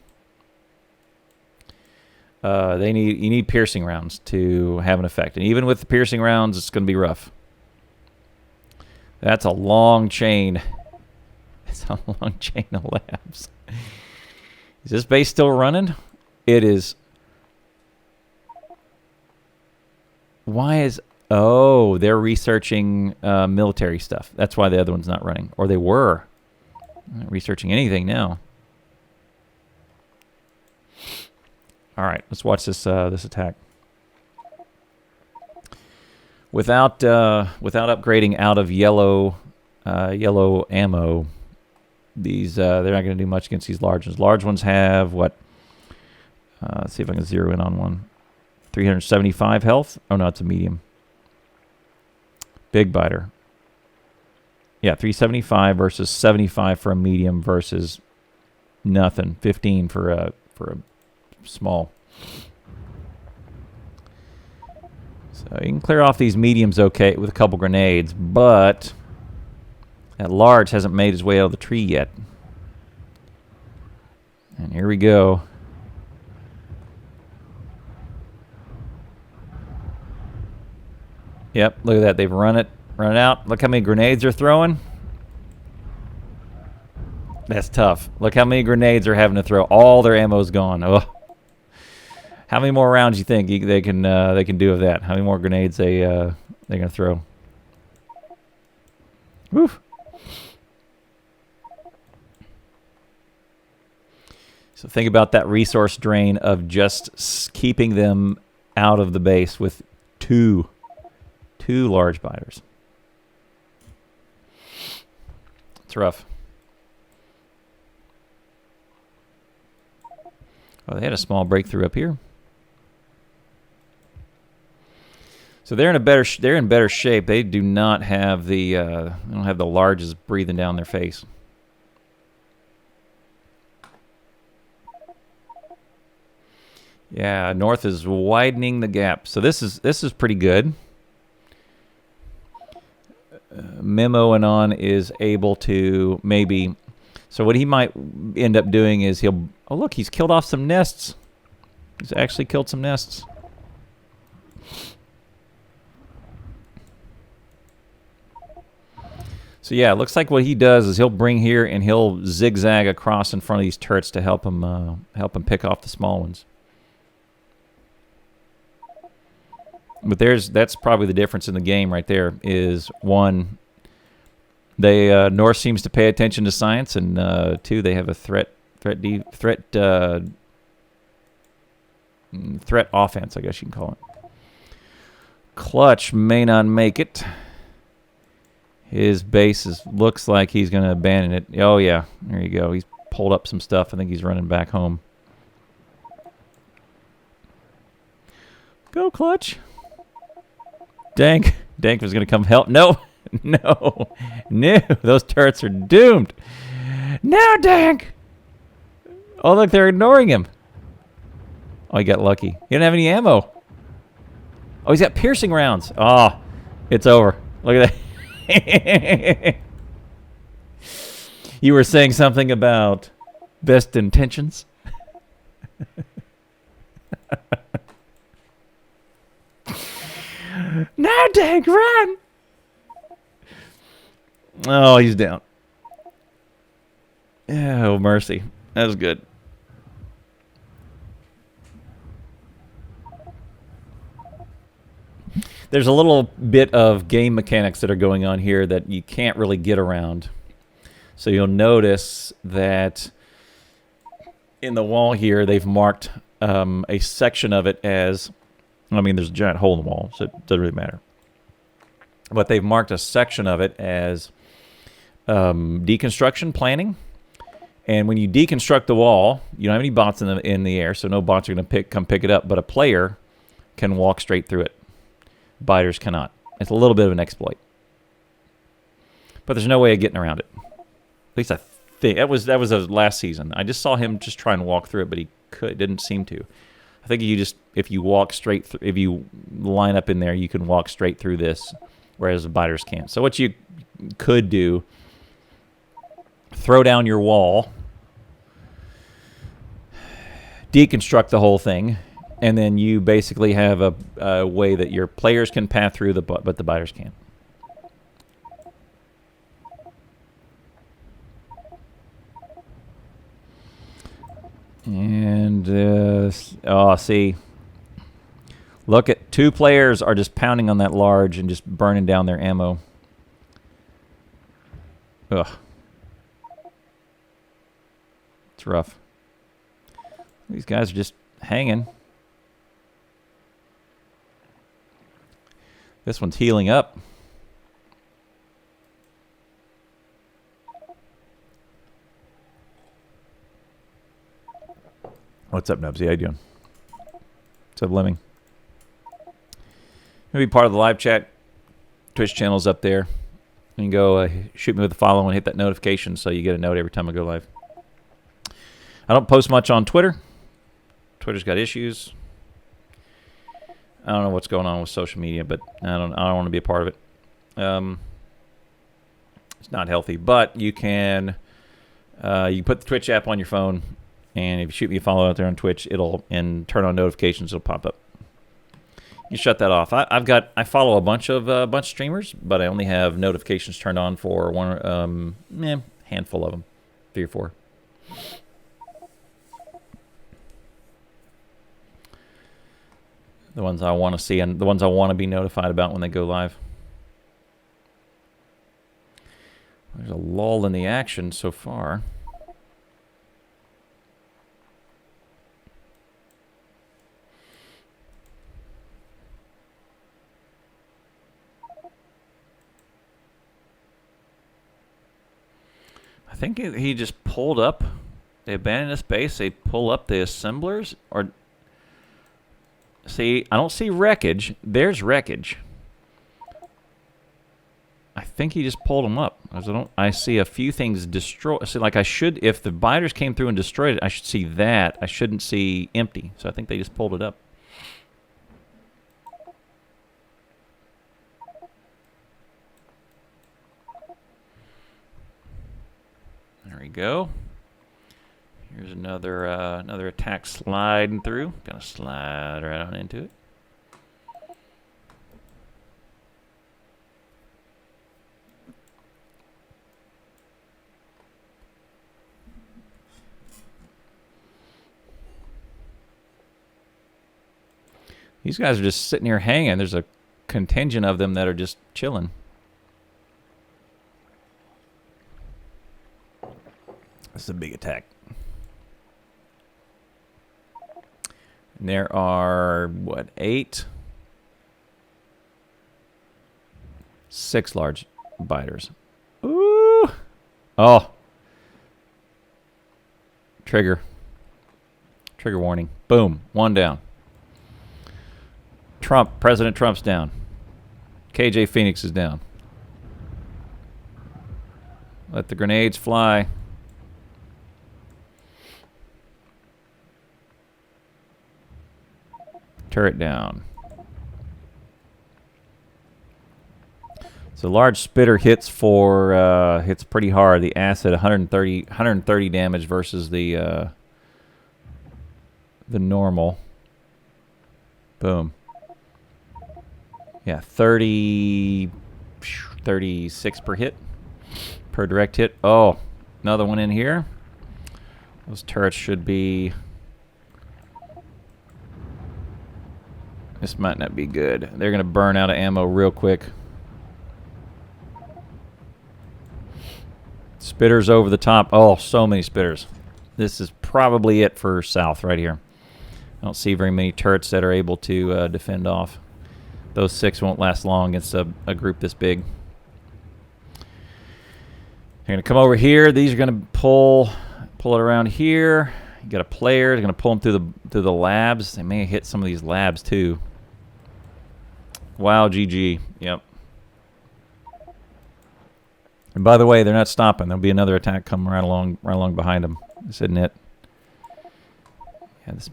You need piercing rounds to have an effect. And even with the piercing rounds, it's going to be rough. That's a long chain. It's a long chain of labs. Is this base still running? It is. Why is... Oh, they're researching military stuff. That's why the other one's not running. Or they were. They're not researching anything now. All right, let's watch this attack. Without upgrading out of yellow ammo, they're not going to do much against these large ones. Large ones have what? Let's see if I can zero in on one. 375 health. Oh no, it's a medium. Big biter. Yeah, 375 versus 75 for a medium versus nothing. 15 for a small. So you can clear off these mediums okay with a couple grenades, but that large hasn't made his way out of the tree yet. And here we go. Yep, look at that. They've run it out. Look how many grenades they're throwing. That's tough. Look how many grenades they're having to throw. All their ammo's gone. Ugh. How many more rounds do you think they can do with that? How many more grenades they're gonna throw? Woof. So think about that resource drain of just keeping them out of the base with two large biters. It's rough. Oh, they had a small breakthrough up here. So they're in better shape. They do not have the they don't have the larges breathing down their face. Yeah, North is widening the gap. So this is pretty good. Memo and on is able to maybe. So what he might end up doing is he'll. Oh look, he's killed off some nests. He's actually killed some nests. So yeah, it looks like what he does is he'll bring here and he'll zigzag across in front of these turrets to help him pick off the small ones. But that's probably the difference in the game right there. Is one, North seems to pay attention to science, and two, they have a threat offense, I guess you can call it. Clutch may not make it. His base looks like he's going to abandon it. Oh yeah, there you go. He's pulled up some stuff. I think he's running back home. Go Clutch. Dank was going to come help. No. No. Those turrets are doomed. No, Dank. Oh, look, they're ignoring him. Oh, he got lucky. He didn't have any ammo. Oh, he's got piercing rounds. Oh, it's over. Look at that. You were saying something about best intentions? No, Dank, run! Oh, he's down. Oh, mercy. That was good. There's a little bit of game mechanics that are going on here that you can't really get around. So you'll notice that in the wall here, they've marked a section of it as... I mean, there's a giant hole in the wall, so it doesn't really matter. But they've marked a section of it as deconstruction planning. And when you deconstruct the wall, you don't have any bots in the air, so no bots are going to come pick it up. But a player can walk straight through it. Biters cannot. It's a little bit of an exploit. But there's no way of getting around it. At least I think. That was last season. I just saw him just trying to walk through it, but he didn't seem to. I think if you walk straight through, if you line up in there, you can walk straight through this, whereas the biters can't. So what you could do, throw down your wall, deconstruct the whole thing, and then you basically have a way that your players can pass through, but the biters can't. And, see. Look at, 2 players are just pounding on that large and just burning down their ammo. Ugh. It's rough. These guys are just hanging. This one's healing up. What's up, Nubsy? How you doing? What's up, Lemming? You'll be part of the live chat. Twitch channel's up there. You can go shoot me with a follow and hit that notification so you get a note every time I go live. I don't post much on Twitter. Twitter's got issues. I don't know what's going on with social media, but I don't want to be a part of it. It's not healthy, but you can put the Twitch app on your phone, and if you shoot me a follow out there on Twitch, and turn on notifications, it'll pop up. You shut that off. I follow a bunch of streamers, but I only have notifications turned on for one handful of them, 3 or 4. The ones I want to see and the ones I want to be notified about when they go live. There's a lull in the action so far. I think he just pulled up. They abandoned this base. They pull up the assemblers. Or see, I don't see wreckage. There's wreckage. I think he just pulled them up. I see a few things destroyed. See, like I should, if the biters came through and destroyed it, I should see that. I shouldn't see empty. So I think they just pulled it up. There we go. Here's another attack sliding through. Gonna slide right on into it. These guys are just sitting here hanging. There's a contingent of them that are just chilling. This is a big attack. And there are, what, 8? 6 large biters. Ooh! Oh. Trigger. Trigger warning. Boom. 1 down. President Trump's down. KJ Phoenix is down. Let the grenades fly. Turret down. So large spitter hits hits pretty hard. The acid 130 damage versus the normal. Boom. Yeah, 36 per hit. Per direct hit. Oh, another one in here. Those turrets should be... This might not be good. They're going to burn out of ammo real quick. Spitters over the top. Oh, so many spitters. This is probably it for south right here. I don't see very many turrets that are able to defend off. Those 6 won't last long against a group this big. They're going to come over here. These are going to pull it around here. You got a player. They're going to pull them through the labs. They may hit some of these labs too. Wow, GG. Yep. And by the way, they're not stopping. There'll be another attack coming right along behind them. This isn't it. Yeah, this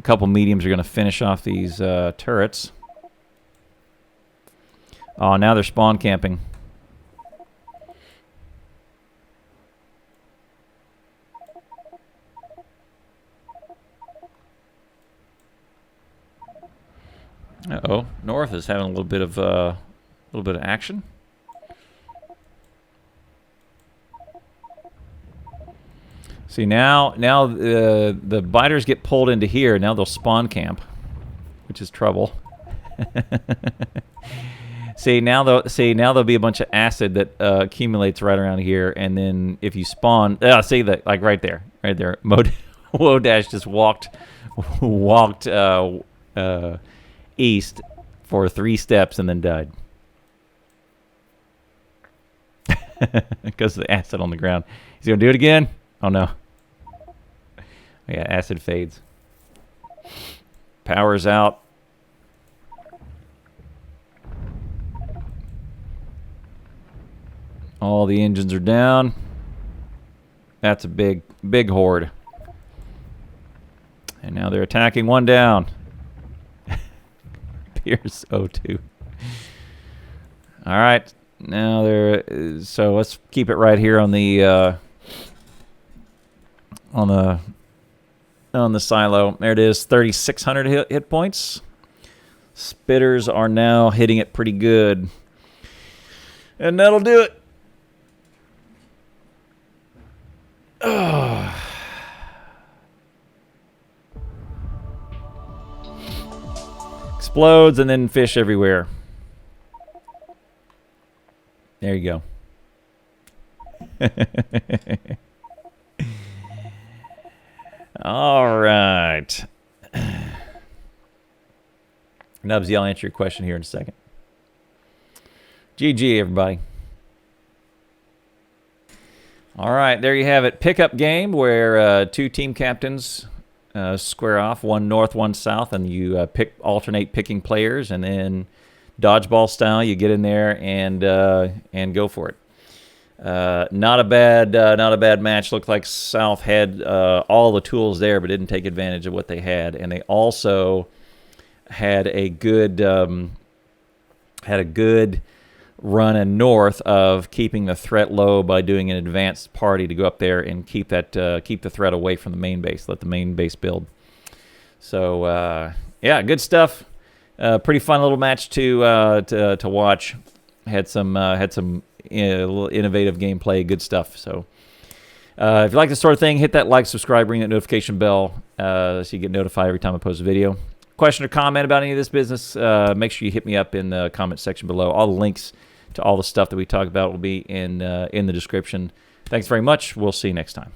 couple mediums are going to finish off these turrets. Oh, now they're spawn camping. Uh-oh, north is having a little bit of action. See, now the biters get pulled into here. Now they'll spawn camp, which is trouble. Now there'll be a bunch of acid that accumulates right around here, and then if you spawn, see that, like right there. Wodash just walked east for 3 steps and then died because of the acid on the ground. He's gonna do it again. Oh no! Yeah, acid fades. Power's out. All the engines are down. That's a big horde. And now they're attacking. 1 down. Pierce 02. All right. Now so let's keep it right here on the silo. There it is, 3,600 hit points. Spitters are now hitting it pretty good. And that'll do it. Oh. Explodes and then fish everywhere. There you go. All right. Nubsy, I'll answer your question here in a second. GG, everybody. All right, there you have it. Pickup game where two team captains square off, one north, one south, and you alternate picking players, and then dodgeball style, you get in there and go for it. Not a bad match. Looked like South had all the tools there, but didn't take advantage of what they had, and they also had a good run in north of keeping the threat low by doing an advanced party to go up there and keep the threat away from the main base. Let the main base build. So yeah, good stuff. Pretty fun little match to watch. Had some little innovative gameplay. Good stuff. So if you like this sort of thing, hit that like, subscribe, ring that notification bell so you get notified every time I post a video. Question or comment about any of this business, make sure you hit me up in the comment section below. All the links to all the stuff that we talked about will be in the description. Thanks very much. We'll see you next time.